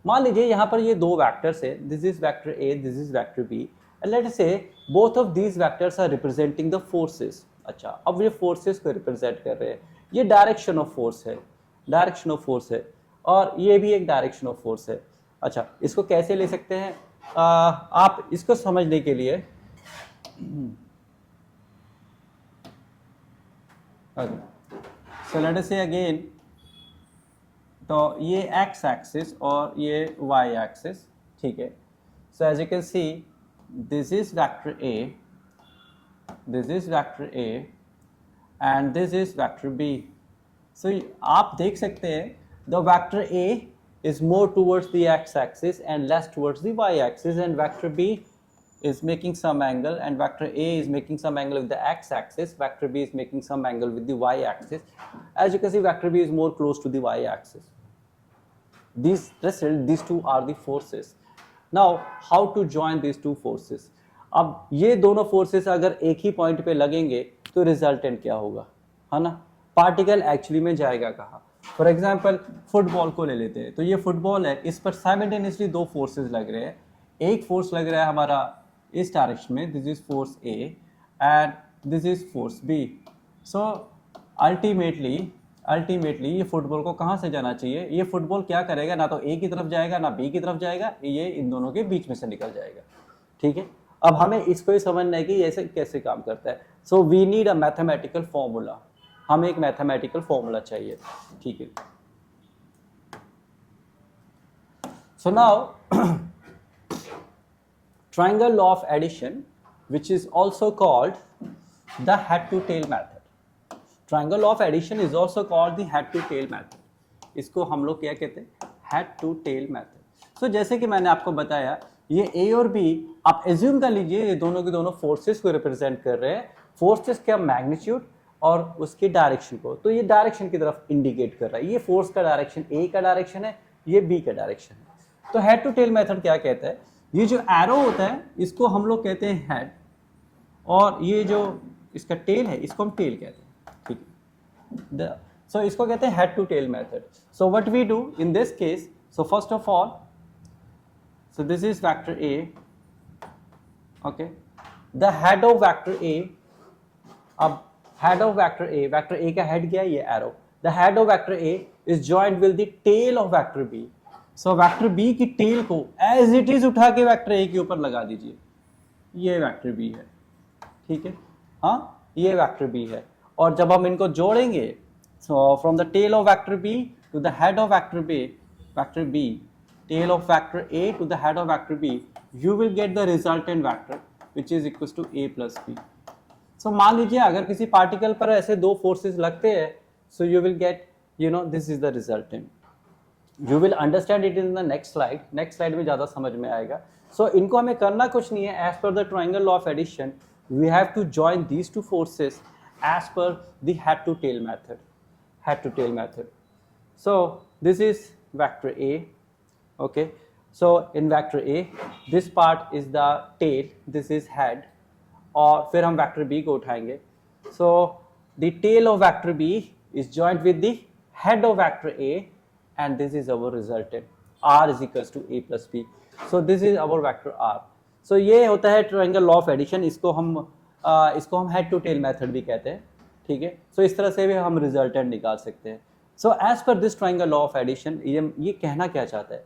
मान लीजिए यहाँ पर ये दो वेक्टर्स है, this is vector A, this is vector B, and let us say both of these vectors are representing the forces. अच्छा, अब ये फोर्सेस को रिप्रेजेंट कर रहे हैं, ये डायरेक्शन ऑफ फोर्स है, डायरेक्शन ऑफ फोर्स है। और ये भी एक डायरेक्शन ऑफ फोर्स है। अच्छा, इसको कैसे ले सकते हैं? आप इसको समझने के लिए सो लेट अस से अगेन, तो ये एक्स एक्सिस और ये वाई एक्सिस, ठीक है। So as you can see this is vector A, this is vector A and this is vector B. सो आप देख सकते हैं the vector A is more towards the x-axis and less towards the y-axis, and vector b is making some angle, and vector a is making some angle with the x-axis, vector b is making some angle with the y-axis. As you can see, vector b is more close to the y-axis. These two are the forces. Now how to join these two forces? अब ये दोनों forces अगर एक ही point पे लगेंगे तो resultant क्या होगा, है ना? पार्टिकल एक्चुअली में जाएगा कहाँ? फॉर एग्जाम्पल फुटबॉल को ले लेते हैं, तो ये फुटबॉल है, इस पर साइमल्टेनियसली दो फोर्सेस लग रहे हैं। एक फोर्स लग रहा है हमारा इस डायरेक्शन में, this is force A and this is force B. So ultimately ये फुटबॉल को कहाँ से जाना चाहिए? ये फुटबॉल क्या करेगा, ना तो ए की तरफ जाएगा ना बी की तरफ जाएगा, ये इन दोनों के बीच में से निकल जाएगा, ठीक है। अब हमें इसको ही समझना है कि ऐसे कैसे काम करता है। So we need a mathematical formula, हमें एक मैथमेटिकल फॉर्मूला चाहिए, ठीक है। So now triangle law of addition which is also called the head to tail method. Triangle law of addition is also called the head to tail method. इसको हम लोग क्या कहते हैं? head to tail method. So जैसे कि मैंने आपको बताया, ये A और B आप एज्यूम कर लीजिए ये दोनों के दोनों फोर्सेस को रिप्रेजेंट कर रहे हैं, फोर्सेस का मैग्नीट्यूड और उसकी डायरेक्शन को। तो ये डायरेक्शन की तरफ इंडिकेट कर रहा है, ये फोर्स का डायरेक्शन A का डायरेक्शन है, ये B का डायरेक्शन है। तो हेड टू टेल मेथड क्या कहता है? ये जो एरो होता है इसको हम लोग कहते हैं हेड, और ये जो इसका टेल है इसको हम टेल कहते हैं, ठीक है। सो इसको कहते हैं head to tail method. So what we do in this case, so first of all, so this is vector A, okay, the head of vector A, अब हेड ऑफ वेक्टर ए का हेड क्या है? ये arrow. The head of vector A is joint with the tail of vector B. So vector B की tail को as it is उठा के vector A के ऊपर लगा दीजिए, ये वेक्टर बी है, ठीक है। हाँ, ये वेक्टर बी है, और जब हम इनको जोड़ेंगे, so from the tail of vector B to the head of vector B, tail of vector A to the head of vector B, you will get the resultant vector which is equal to A plus B. So मान लीजिए अगर किसी particle पर ऐसे दो forces लगते हैं, सो you will gate, you know, this is the resultant. You will understand it in the next slide में ज़्यादा समझ में आएगा। सो इनको हमें करना कुछ नहीं है, as per the triangle law of addition we have to join these two forces as per the head to tail method. So this is vector A, okay. So in vector A this part is the tail, this is head, और फिर हम vector B को उठाएंगे। So the tail of vector B is joint with the head of vector A and this is our resultant, r is equals to a plus b। So this is our vector r। सो ये होता है triangle law of addition, इसको हम head to tail method भी कहते हैं, ठीक है। सो इस तरह से भी हम रिजल्टेंट निकाल सकते हैं। So as per this triangle law of addition ये कहना क्या चाहता है?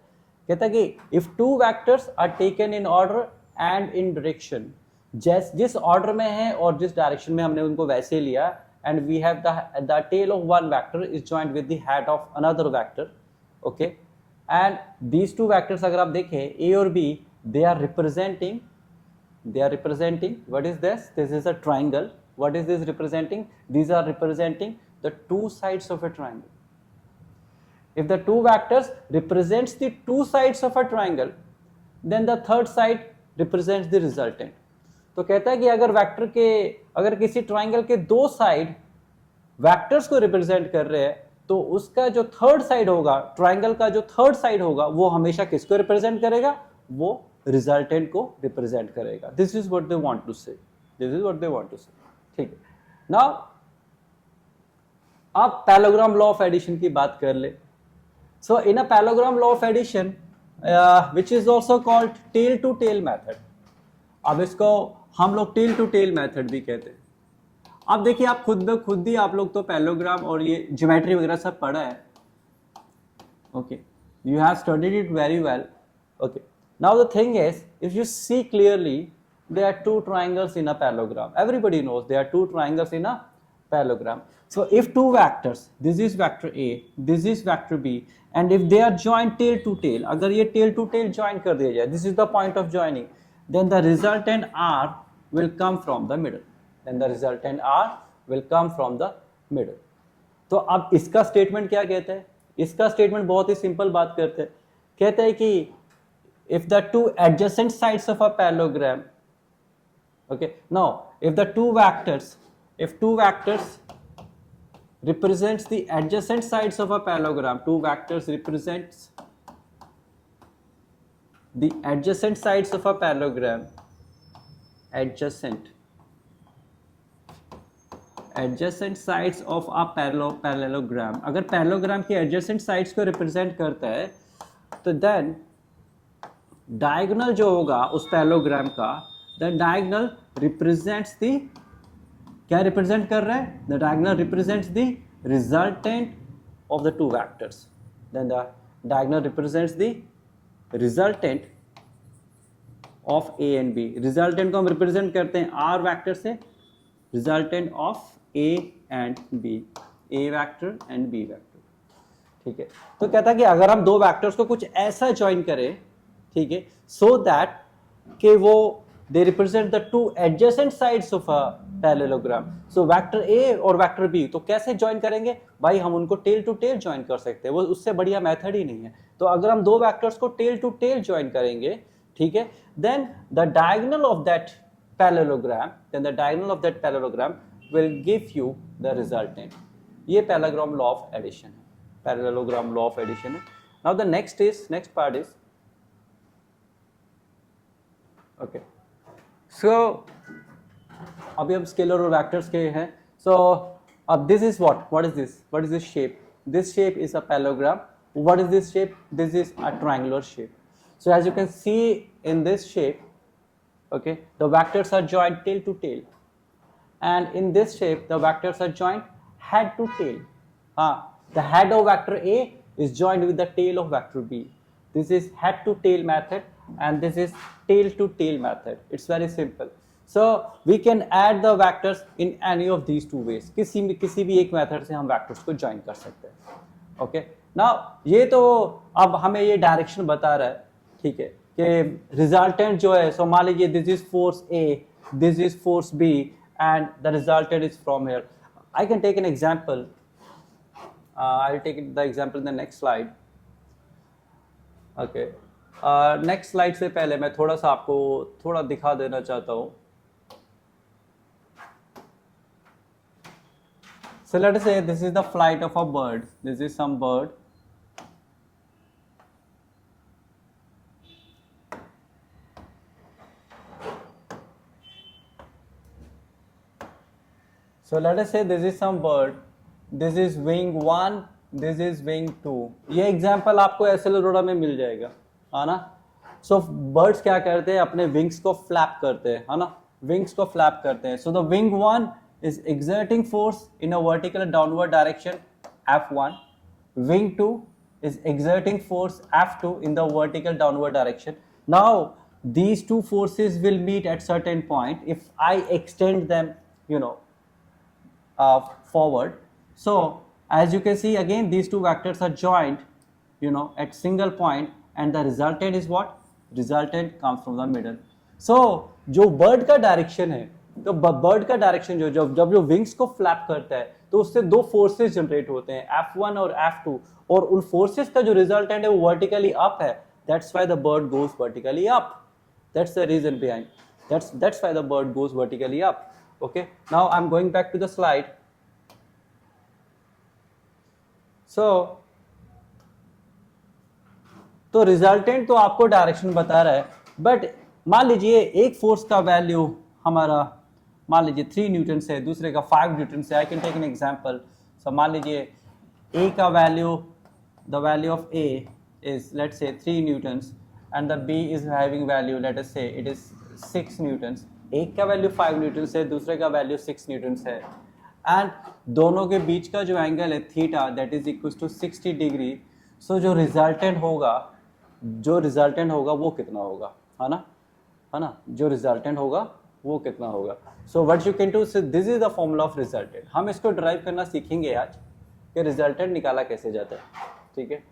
कहता है कि if two vectors are taken in order and in direction, जिस ऑर्डर में है और जिस डायरेक्शन में हमने उनको वैसे लिया, and we have the tail of one vector is joint with the head of another vector, okay. And these two vectors अगर आप देखें ए और B, they are representing what is this is a triangle. What is this representing? These are representing the two sides of a triangle. If the two vectors represents the two sides of a triangle, then the third side represents the resultant. तो कहता है कि अगर किसी triangle के दो side vectors को represent कर रहे हैं, तो उसका जो थर्ड साइड होगा, ट्राइंगल का जो थर्ड साइड होगा, वो हमेशा किसको रिप्रेजेंट करेगा? वो रिजल्टेंट को रिप्रेजेंट करेगा। This is what they want to say, ठीक है। नाउ आप पैरेललोग्राम लॉ ऑफ एडिशन की बात कर ले। So in a parallelogram law of addition which is also called tail to tail method, अब इसको हम लोग टेल टू टेल मेथड भी कहते हैं। अब देखिए, आप खुद ही आप लोग तो पैरेललोग्राम और ये ज्योमेट्री वगैरह सब पढ़ा है। Okay, you have studied it very well. Okay, now the thing is, if you see clearly, there are two triangles in a parallelogram. Everybody knows there are two triangles in a parallelogram. So if two vectors, this is vector A, this is vector B, and if they are joined tail to tail, अगर ये tail to tail join कर दिया जाए, this is the point of joining, then the resultant R will come from the middle. Then the resultant R will come from the middle. तो अब इसका statement क्या कहता है? इसका स्टेटमेंट बहुत ही सिंपल बात करते हैं, कहते हैं कि if the two adjacent sides of a parallelogram, okay, now if two vectors represents the adjacent sides of a parallelogram, two vectors represents the adjacent sides of a parallelogram, adjacent sides of a parallelogram, अगर parallelogram के adjacent sides को represent करता है, तो then diagonal जो होगा उस parallelogram का, the diagonal represents the, क्या represent कर रहा है? The diagonal represents the resultant of the two vectors. Then the diagonal represents the resultant of A and B. Resultant को हम represent करते हैं R vector से, resultant of A and B, A vector and B vector. ठीक है, तो कहता है कि अगर हम दो वेक्टर्स को कुछ ऐसा ज्वाइन करें, ठीक है, सो दैट कि वो दे represent the two adjacent sides of a parallelogram. So vector A और वेक्टर बी तो कैसे ज्वाइन करेंगे भाई? हम उनको टेल टू टेल ज्वाइन कर सकते हैं, वो उससे बढ़िया मेथड ही नहीं है. तो अगर हम दो वेक्टर्स को टेल टू टेल ज्वाइन करेंगे, ठीक है, then the diagonal of that parallelogram will give you the resultant. ये parallelogram law of addition है, parallelogram law of addition है. Now the next part is, okay, so अभी हम scalar और vectors के हैं. So अब this is what is this shape? This shape is a parallelogram. What is this shape? This is a triangular shape. So as you can see in this shape, okay, the vectors are joined tail to tail. And in this shape, the vectors are joined head to tail. The head of vector A is joined with the tail of vector B. This is head to tail method, and this is tail to tail method. It's very simple. So we can add the vectors in any of these two ways. किसी भी एक method से हम vectors को join कर सकते हैं. Okay. Now ये तो अब हमें ये direction बता रहा है, ठीक है, कि resultant जो है, so मान लीजिए this is force A, this is force B, and the resultant is from here. I can take an example. I will take the example in the next slide. Okay. Next slide से पहले मैं थोड़ा सा आपको थोड़ा दिखा देना चाहता हूँ. So let us say this is the flight of a bird. This is some bird. So let us say this is some bird. This is wing 1, this is wing 2. ये एग्जाम्पल आपको एसेलेरोडा में मिल जाएगा, है ना. सो बर्ड्स क्या करते हैं? अपने विंग्स को फ्लैप करते हैं, है ना, विंग्स को फ्लैप करते हैं. So the wing 1 is exerting force in a vertical downward direction F1. Wing 2 is exerting force F2 in the vertical downward direction. Now these two forces will meet at certain point if I extend them, you know, forward. So as you can see, again these two vectors are joined, you know, at single point, and the resultant is what? Resultant comes from the middle. So जो bird का direction है, तो bird का direction जब wings को flap करता है तो उससे दो फोर्सेस जनरेट होते हैं, F1 और F2, और उन फोर्सेस का जो रिजल्टेंट है वो वर्टिकली अप है. That's why the bird goes vertically up. That's the reason behind. That's why the bird goes vertically up. Okay, now I am going back to the slide. So तो resultant तो आपको direction बता रहा है, but मान लीजिए एक force का वैल्यू हमारा मान लीजिए 3 न्यूटन से, दूसरे का 5 न्यूटन से. I can take an example. So मान लीजिए ए का value, the value of A is let's say 3 newtons, and the B is having value let us say it is 6 Newton's. एक का वैल्यू 5 न्यूटन से, दूसरे का value 6 Newton है, and दोनों के बीच का जो एंगल है theta, that is equal to 60 degree. So जो रिजल्टेंट होगा वो कितना होगा, है ना, जो रिजल्टेंट होगा वो कितना होगा. So what you can do, this is the formula of resultant. हम इसको ड्राइव करना सीखेंगे आज कि रिजल्टेंट निकाला कैसे जाता है. ठीक है,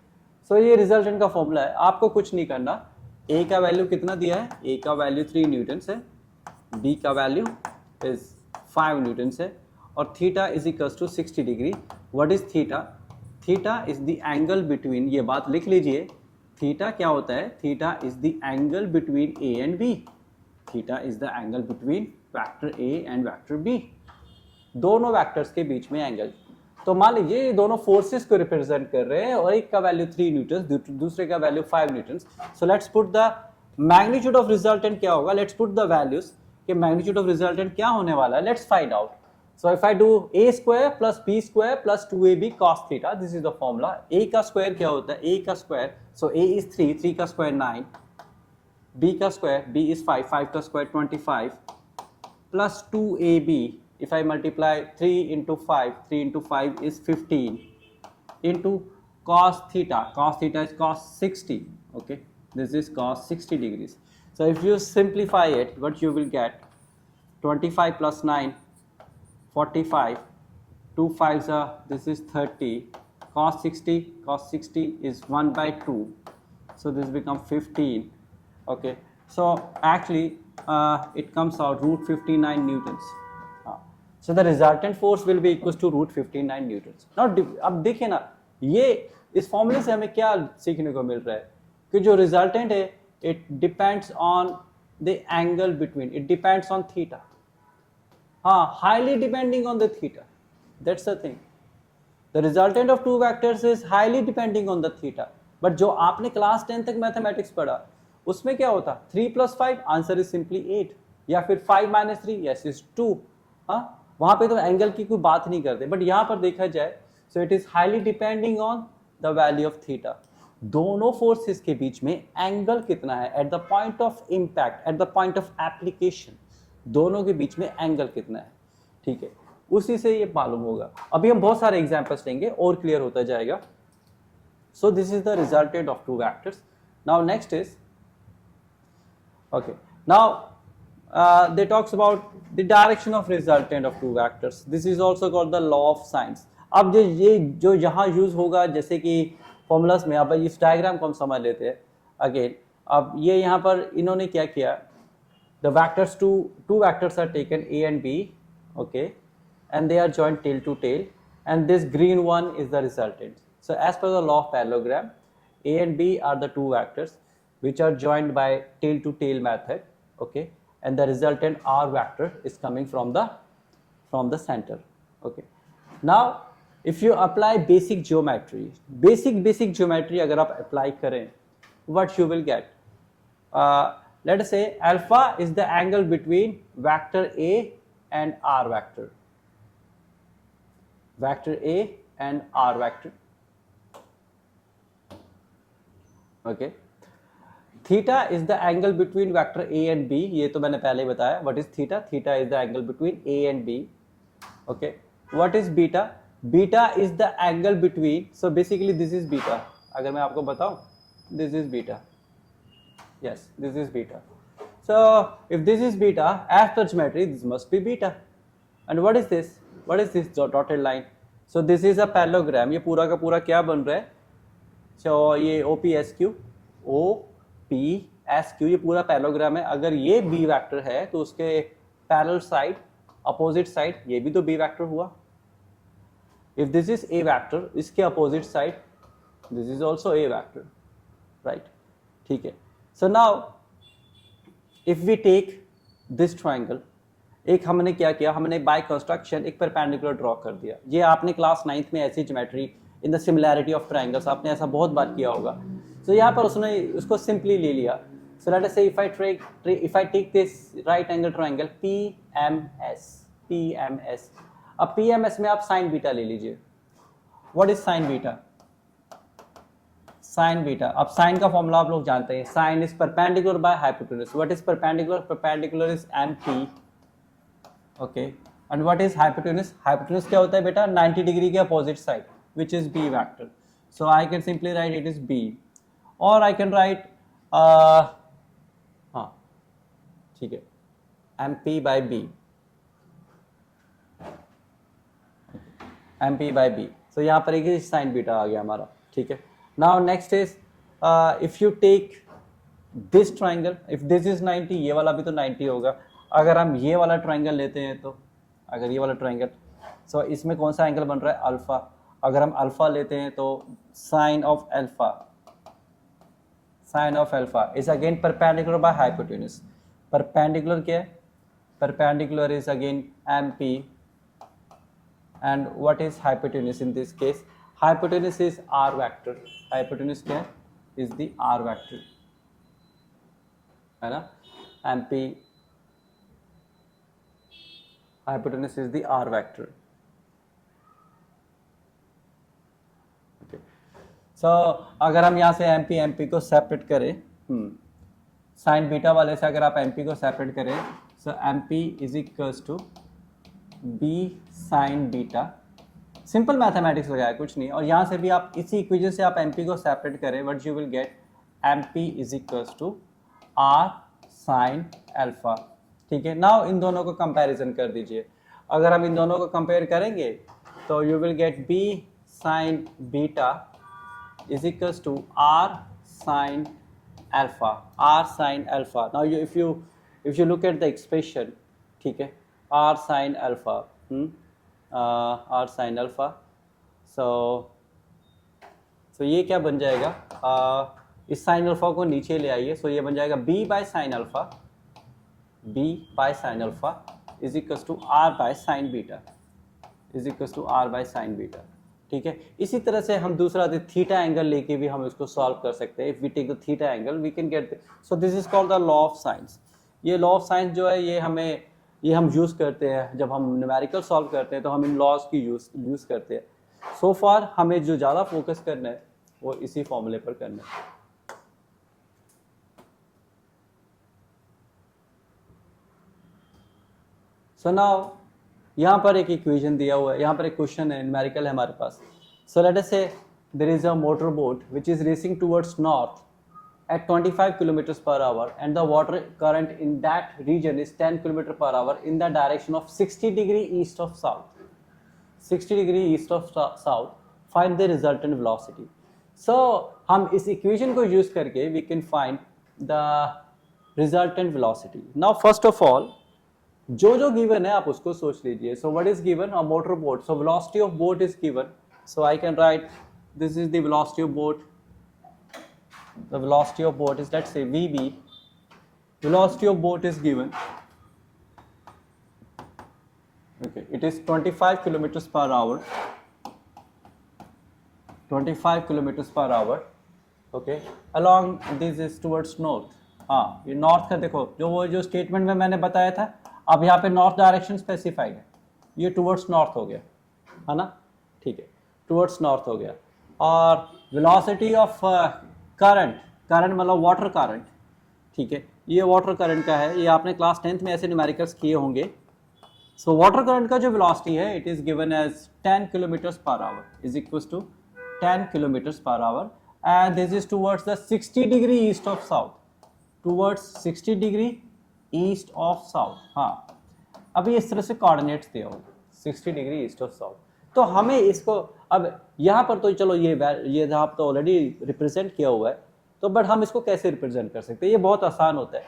सो ये रिजल्टेंट का फॉर्मूला है. आपको कुछ नहीं करना. ए का वैल्यू कितना दिया है, ए का वैल्यू 3 न्यूटन्स है, बी का वैल्यू इज 5 न्यूटन्स है, और theta is equals to 60 degree. What is theta? Theta is the angle between, ये बात लिख लीजिए, थीटा क्या होता है, theta is the angle between A and B. Theta is the angle between vector A and vector B, दोनों vectors के बीच में एंगल. तो मान लीजिए ये दोनों फोर्सेस को रिप्रेजेंट कर रहे हैं, और एक का वैल्यू 3 न्यूटन, दूसरे का value 5 Newton. So let's put the magnitude of resultant क्या होगा, लेट्स पुट द वैल्यूज कि मैग्नीट्यूड ऑफ रिजल्टेंट क्या होने वाला है. Let's find out. So if I do a square plus b square plus 2ab cos theta, this is the formula. a का square क्या होता है, a का स्क्वायर, सो a इज 3, 3 का स्क्वायर 9, b का स्क्वायर, b इज 5, 5 का square 25 plus 2ab. If I multiply 3 into 5, 3 into 5 is 15 into cos theta is cos 60. Okay, this is cos 60 degrees. So if you simplify it, what you will get, 25 plus 9, 45, 2 5s are, this is 30, cos 60 is 1 by 2, so this becomes 15. Okay, so actually it comes out root 59 newtons. So the resultant force will be equals to root 59 newtons. Now अब देखिए ना, ये इस फॉर्मूले से हमें क्या सीखने को मिल रहा है कि जो रिजल्टेंट है it depends on the angle between, it depends on theta. हाँ, highly depending on the theta. That's the thing. The resultant of two vectors is highly depending on the theta. But जो आपने class 10 तक mathematics पढ़ा उसमें क्या होता, 3 plus 5 answer is simply 8, या फिर 5 minus 3 yes is 2. हाँ, वहां पे तो एंगल की कोई बात नहीं करते, बट यहां पर देखा जाए सो it is highly depending on the value of theta. दोनों फोर्सेस के बीच में एंगल कितना है at the point of impact, at the point of application, दोनों के बीच में एंगल कितना है. ठीक है, उसी से ये मालूम होगा. अभी हम बहुत सारे एग्जांपल्स लेंगे और क्लियर होता जाएगा. सो this is the resultant of two vectors. Now next is, okay, now they talks about the direction of resultant of two vectors. This is also called the law of sines. अब ये जो यहाँ use होगा, जैसे कि formulas में, अब इस डायग्राम को हम समझ लेते हैं अगेन. अब ये यहाँ पर इन्होंने क्या किया, the vectors two vectors are taken a and b, okay, and they are joined tail to tail, and this green one is the resultant. So as per the law of parallelogram, a and b are the two vectors which are joined by tail to tail method, okay, and the resultant r vector is coming from the center. Okay, now if you apply basic geometry अगर आप apply करें, what you will get, let us say alpha is the angle between vector a and r vector, a and r vector. Okay, theta is the angle between vector A and B, ये तो मैंने पहले ही बताया. What is theta? Theta is the angle between A and B. Okay, what is beta? Beta is the angle between, so basically this is beta. अगर मैं आपको बताऊं, this is beta, yes this is beta. So if this is beta, as per geometry this must be beta. And what is this dotted line? So this is a parallelogram. ये पूरा का पूरा क्या बन रहा है? सो ये OPSQ, OPSQ, ये पूरा पैरेललोग्राम है. अगर ये बी वेक्टर है तो उसके पैरेलल साइड, अपोजिट साइड, ये भी तो बी वेक्टर हुआ. If this is a vector, इसके opposite side this is also a vector, right? ठीक है. So now if we take this triangle, एक हमने क्या किया, हमने बाय कंस्ट्रक्शन एक परपेंडिकुलर ड्रॉ कर दिया. ये आपने क्लास 9th में ऐसी geometry in the similarity of triangles आपने ऐसा बहुत बार किया होगा. So यहाँ पर उसने उसको सिंपली ले लिया. So let us say if I take this right angle triangle PMS. अब PMS में आप sin बीटा ले लीजिए. What is sin beta? Sin beta, अब sin का फॉर्मूला आप लोग जानते हैं. Sin is perpendicular by hypotenuse. What is perpendicular? Perpendicular is MP. Okay. And what is hypotenuse? Hypotenuse क्या होता है बेटा? 90 डिग्री के opposite side, which is B vector. So I can simply write it is B, or I can write हाँ ठीक है MP by B, MP by B. So यहाँ पर एक साइन बीटा आ गया हमारा, ठीक है. Now next is if you take this triangle, if this is 90, ये वाला भी तो 90 होगा. अगर हम ये वाला ट्राइंगल लेते हैं तो, अगर ये वाला ट्राइंगल, सो इसमें कौन सा एंगल बन रहा है, अल्फा. अगर हम अल्फा लेते हैं तो sine of alpha, sine of alpha is again perpendicular by hypotenuse. Perpendicular क्या है, perpendicular is again MP, and what is hypotenuse in this case, hypotenuse is R vector. Hypotenuse क्या है, इज द R वेक्टर, है ना. MP hypotenuse is the R vector. Okay. So अगर हम यहाँ से MP को सेपरेट करें, साइन बीटा वाले से अगर आप MP को सेपरेट करें, so MP is equals to B sine beta. Simple mathematics लगाया, कुछ नहीं. और यहाँ से भी आप इसी इक्वेशन से आप MP को सेपरेट करें, but you will gate MP is equals to R sine alpha. ठीक है. नाउ इन दोनों को कंपैरिजन कर दीजिए. अगर हम इन दोनों को कंपेयर करेंगे तो you will get B sine beta is equals to R sine alpha. R sine alpha. Now if you look at the expression, ठीक है, R sine alpha, R sine alpha. So ये क्या बन जाएगा, इस साइन अल्फा को नीचे ले आइए. सो ये बन जाएगा B by sine alpha, B by sine alpha is equals to R by sine beta, is equals to R by sine beta. ठीक है. इसी तरह से हम दूसरा थीटा एंगल लेके भी हम इसको सॉल्व कर सकते हैं. If we take the theta angle we can get, so this is called the law of sines. ये लॉ ऑफ साइंस जो है ये हम यूज़ करते हैं जब हम न्यूमेरिकल सॉल्व करते हैं, तो हम इन लॉज की यूज़ करते हैं. सो फार हमें जो ज़्यादा फोकस करना है वो इसी फॉर्मूले पर करना है. सो नाउ यहाँ पर एक इक्वेशन दिया हुआ है, यहाँ पर एक क्वेश्चन है, न्यूमेरिकल है हमारे पास. सो let us say there is a motor boat which is racing towards north at 25 kilometers per hour and the water current in that region is 10 kilometer per hour in the direction of 60 degree east of south. 60 degree east of south. Find the resultant velocity. So हम इस equation को use करके we can find the resultant velocity. Now first of all जो given है आप उसको सोच लीजिए. So what is given? A motor boat. So velocity of boat is given. So I can write this is the velocity of boat. The velocity of boat is, let's say, VB. Velocity of boat is given. Okay, it is 25 kilometers per hour. 25 kilometers per hour. Okay, along this is towards north. हाँ, ये north का देखो, जो statement में मैंने बताया था, अब यहाँ पे नॉर्थ डायरेक्शन स्पेसिफाइड है, ये टुवर्ड्स नॉर्थ हो गया, है ना. ठीक है, टुवर्ड्स नॉर्थ हो गया. और वेलोसिटी ऑफ करंट मतलब वाटर करंट. ठीक है, ये वाटर करंट का है, ये आपने क्लास 10th में ऐसे न्यूमेरिकल्स किए होंगे. सो वाटर करंट का जो वेलोसिटी है it is given as 10 kilometres per hour is equals to 10 kilometres per hour and this is towards the 60 degree east of south, towards 60 degree east of south. हाँ, अभी इस तरह से coordinates दिया हो 60 डिग्री ईस्ट ऑफ साउथ. तो हमें इसको अब यहाँ पर तो चलो ये आप तो ऑलरेडी रिप्रेजेंट किया हुआ है, तो बट हम इसको कैसे रिप्रेजेंट कर सकते हैं, ये बहुत आसान होता है.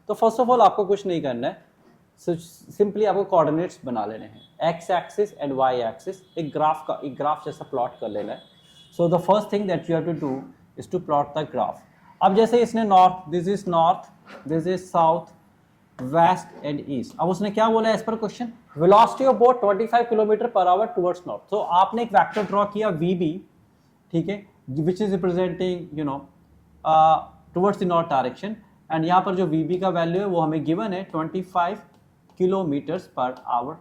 तो फर्स्ट ऑफ ऑल आपको कुछ नहीं करना है, सिंपली आपको कोऑर्डिनेट्स बना लेने हैं, X axis and Y axis. एक ग्राफ जैसा प्लॉट कर लेना है. So the first thing that you have to do is to plot the graph. अब जैसे इसने north, this is south, west and east. अब उसने क्या बोला है as per question, velocity of boat 25 kilometre per hour towards north. तो आपने एक वेक्टर ड्रॉ किया VB, ठीक है, which is representing towards the north direction. And यहाँ पर जो VB का वैल्यू है वो हमें गिवन है 25 kilometres per our.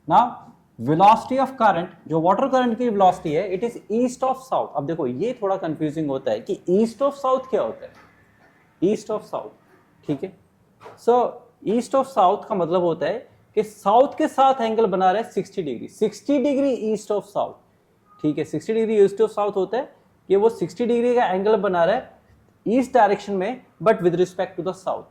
Now velocity of current, जो वाटर करंट की वेलोसिटी है, it is east of south. अब देखो ये थोड़ा कंफ्यूजिंग होता है कि ईस्ट ऑफ साउथ क्या होता है, ईस्ट ऑफ साउथ. ठीक है, सो ईस्ट ऑफ साउथ का मतलब होता है कि साउथ के साथ एंगल बना रहे 60 degree, 60 degree east of south. ठीक है, 60 डिग्री ईस्ट ऑफ साउथ होता है कि वो 60 डिग्री का एंगल बना रहा है ईस्ट डायरेक्शन में, but with respect to the south.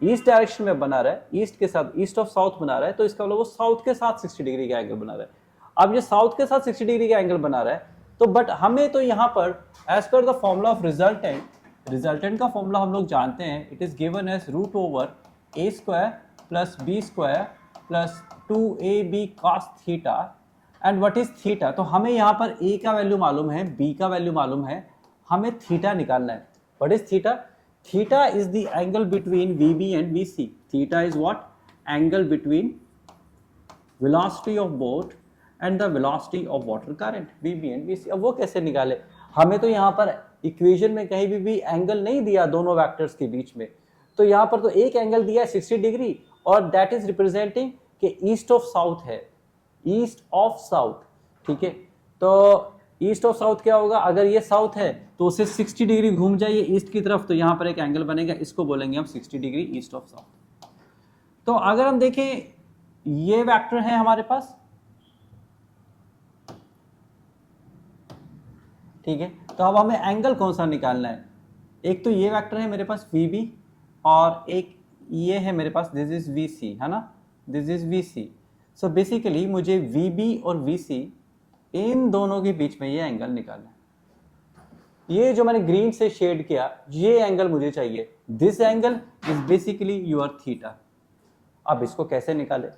East direction में बना रहा है, ईस्ट के साथ, ईस्ट ऑफ साउथ बना रहा है, तो इसका मतलब वो साउथ के साथ 60 डिग्री का एंगल बना रहा है। अब ये साउथ के साथ 60 डिग्री का एंगल बना रहा है, तो बट हमें तो यहाँ पर as per the formula of resultant का फॉर्मूला हम लोग जानते हैं, it is given as root over A square plus B square plus 2ab cos theta and what is theta. तो हमें यहाँ पर a का वैल्यू मालूम है, b का वैल्यू मालूम है, हमें थीटा निकालना है। What is theta? Theta is the angle between vb and vc। Theta is what? Angle between velocity of boat and the velocity of water current vb and vc। अब वो कैसे निकाले? हमें तो यहाँ पर इक्वेशन में कहीं भी एंगल नहीं दिया दोनों वेक्टर्स के बीच में, तो यहाँ पर तो एक एंगल दिया है 60 डिग्री और दैट इज रिप्रेजेंटिंग कि ईस्ट ऑफ साउथ है, ईस्ट ऑफ साउथ। ठीक है, तो ईस्ट ऑफ साउथ क्या होगा? अगर ये साउथ है तो उसे 60 डिग्री घूम जाइए ईस्ट की तरफ, तो यहाँ पर एक एंगल बनेगा, इसको बोलेंगे हम 60 डिग्री ईस्ट ऑफ साउथ। तो अगर हम देखें ये वेक्टर है हमारे पास, ठीक है, तो अब हमें एंगल कौन सा निकालना है? एक तो ये वेक्टर है मेरे पास VB और एक ये है मेरे पास, दिस इज VC, है ना, this is VC। So basically मुझे VB और VC इन दोनों के बीच में ये एंगल निकालना है। ये जो मैंने ग्रीन से शेड किया, ये एंगल मुझे चाहिए। This angle is basically your theta. अब इसको कैसे निकाले?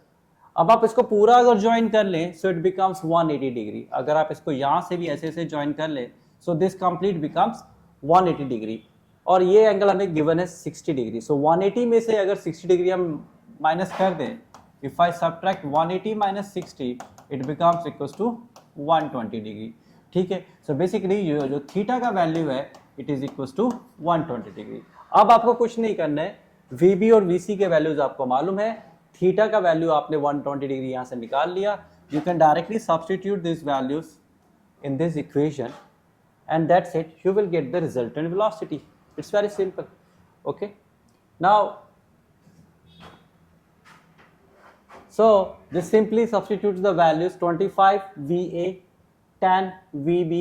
अब आप इसको पूरा अगर ज्वाइन कर लें सो इट बिकम्स 180 डिग्री। अगर आप इसको यहाँ से भी ऐसे ऐसे ज्वाइन कर लें so this complete becomes 180 degree, और ये एंगल हमें गिवन है 60 डिग्री। सो 180 में से अगर 60 डिग्री हम माइनस कर दें, if I subtract 180 minus 60 it becomes equals to 120 degree. ठीक है, सो बेसिकली जो थीटा का वैल्यू है it is equals to 120 degree. अब आपको कुछ नहीं करना है, VB और VC के वैल्यूज आपको मालूम है, थीटा का वैल्यू आपने 120 डिग्री यहाँ से निकाल लिया। You can directly substitute this values in this equation and that's it, you will get the resultant velocity. It's very simple. Okay, now so this simply substitutes the values 25 VA, 10 VB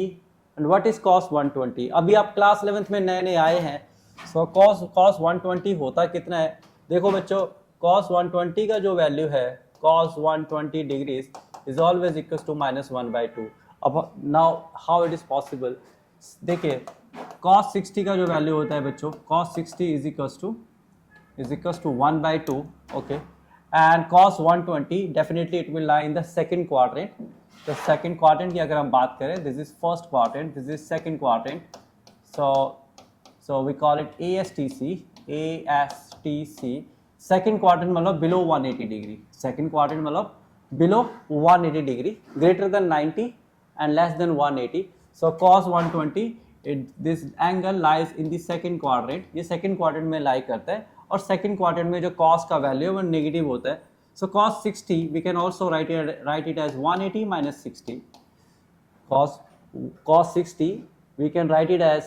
and what is cos 120। अभी आप class 11th में नए नए आए हैं, so cos 120 होता कितना है? देखो बच्चों, cos 120 का जो वैल्यू है, cos 120 degrees is always equal to -1/2। अब now how it is possible? देखिए cos 60 का जो वैल्यू होता है बच्चों, cos 60 is equals to 1/2। Okay, and cos 120 definitely it will lie in the second quadrant. तो सेकंड क्वाड्रेंट की अगर हम बात करें, this is first quadrant, this is second quadrant, so we call it ASTC। Second quadrant मतलब below 180 degree, second quadrant मतलब below 180 degree, greater than 90 and less than 180। So cos 120 this angle lies in the second quadrant, ये second quadrant में lie करता है, और second quadrant में जो cos का value है वो negative होता है। So cos 60 we can also write it as 180 minus 60। cos 60 we can write it as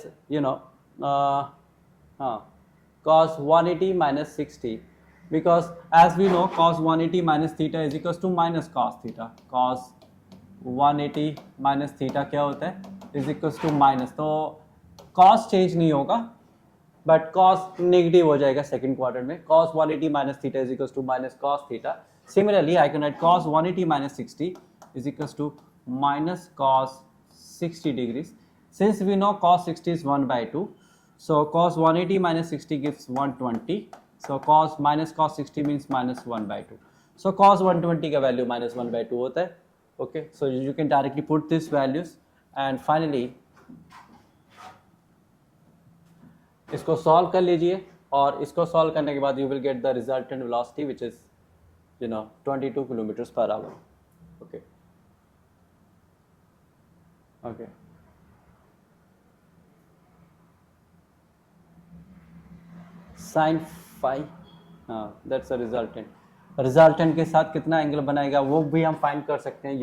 cos 180 minus 60, because as we know cos 180 minus theta is equals to minus cos theta। cos 180 minus theta क्या होता है? Is equals to minus, तो cos change नहीं होगा but cos negative हो जाएगा second quarter में। Cos 180 minus theta is equals to minus cos theta. Similarly I can write cos 180 minus 60 is equals to minus cos 60 degrees. Since we know cos 60 is 1/2, so cos 180 minus 60 gives 120, so cos minus cos 60 means minus 1/2। So cos 120 का value minus 1/2 होता है। Okay, so you can directly put these values and finally इसको solve कर लीजिए, और इसको solve करने के बाद you will get the resultant velocity which is 22 kilometers per hour। Okay, okay, sin phi, that's a resultant। Resultant के साथ कितना एंगल बनाएगा वो भी हम फाइंड कर सकते हैं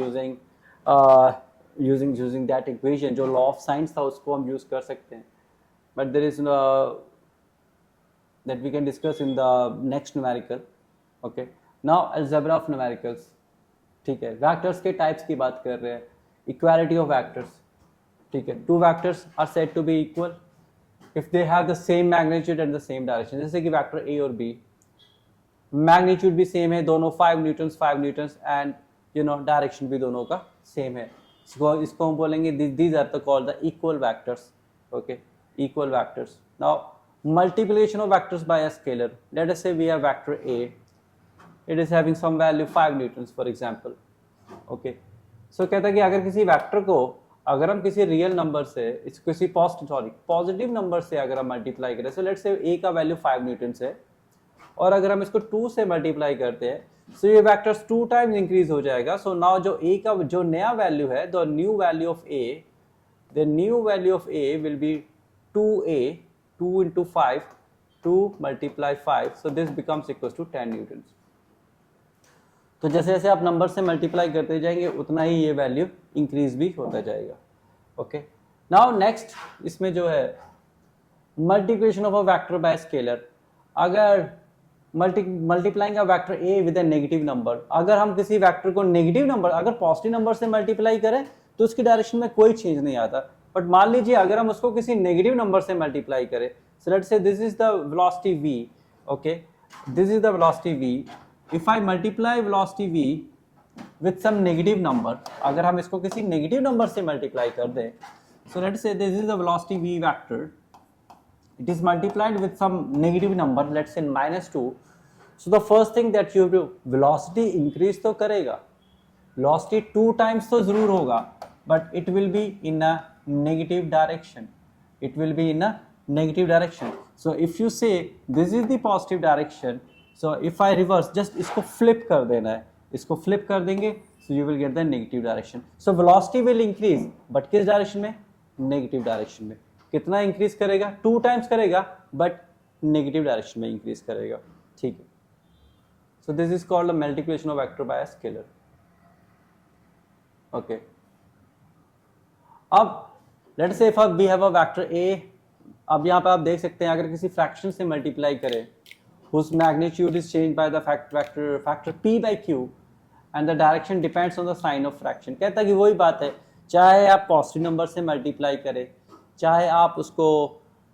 यूजिंग दैट इक्वेशन। जो लॉ ऑफ साइंस था उसको हम यूज कर सकते हैं, but there is that we can discuss in the next numerical. Okay, now algebra of numericals. ठीक है, वेक्टर्स के टाइप्स की बात कर रहे हैं इक्वालिटी ऑफ वैक्टर्स, ठीक है, two vectors are said to be equal if they have the same magnitude and the same direction. जैसे कि वैक्टर ए और बी मैग्नीट्यूड भी सेम है, दोनों 5 न्यूटन्स एंड डायरेक्शन भी दोनों का सेम है। इसको हम बोलेंगे these are the called the equal vectors. Okay, equal vectors. Now multiplication of vectors by a scalar, let us say we have vector a, it is having some value 5 newtons for example। okay, so कहता है कि अगर किसी vector को अगर हम किसी real number से किसी पॉजिटिव नंबर से अगर हम मल्टीप्लाई करें, सो लेट्स से a का वैल्यू 5 न्यूटन्स है और अगर हम इसको 2 से मल्टीप्लाई करते हैं सो ये वेक्टर्स 2 टाइम्स इंक्रीज हो जाएगा। सो नाउ जो a का जो नया वैल्यू है, the new value of a will be 2a, 2 into 5, 2 multiply 5, so this becomes equals to 10 newtons। तो जैसे जैसे आप नंबर से मल्टीप्लाई करते जाएंगे उतना ही ये वैल्यू इंक्रीज भी होता जाएगा। ओके, नाउ नेक्स्ट इसमें जो है multiplication of a vector by scalar. अगर multiplying a vector A with a negative number, अगर हम किसी वेक्टर को नेगेटिव नंबर अगर पॉजिटिव नंबर से मल्टीप्लाई करें तो उसकी डायरेक्शन में कोई चेंज नहीं आता। बट मान लीजिए अगर हम उसको किसी नेगेटिव नंबर से मल्टीप्लाई करें, so let's say this is the velocity v, okay, this is the velocity v। If I multiply velocity v with some negative number, अगर हम इसको किसी नेगेटिव नंबर से मल्टीप्लाई कर दें, सो let's say this is the velocity v vector, it is multiplied with some negative number, let's say -2, so the first thing that you have to, velocity increase तो करेगा, velocity 2 times तो जरूर होगा, but it will be in a negative direction, it will be in a negative direction। so if you say this is the positive direction, so if I reverse, just इसको flip कर देना है, इसको flip कर देंगे, so you will get the negative direction। so velocity will increase, but किस direction में? negative direction में। कितना इंक्रीज करेगा? 2 टाइम्स करेगा, बट नेगेटिव डायरेक्शन में इंक्रीज करेगा। ठीक है, so this is called multiplication of vector by scalar. Okay, अब let's say if we have a vector A, अब यहाँ पे आप देख सकते हैं अगर किसी फ्रैक्शन से मल्टीप्लाई करें whose magnitude is changed by the factor p by q and the direction depends on the sign of fraction। कहता है कि वही बात है, चाहे आप पॉजिटिव नंबर से मल्टीप्लाई करें, चाहे आप उसको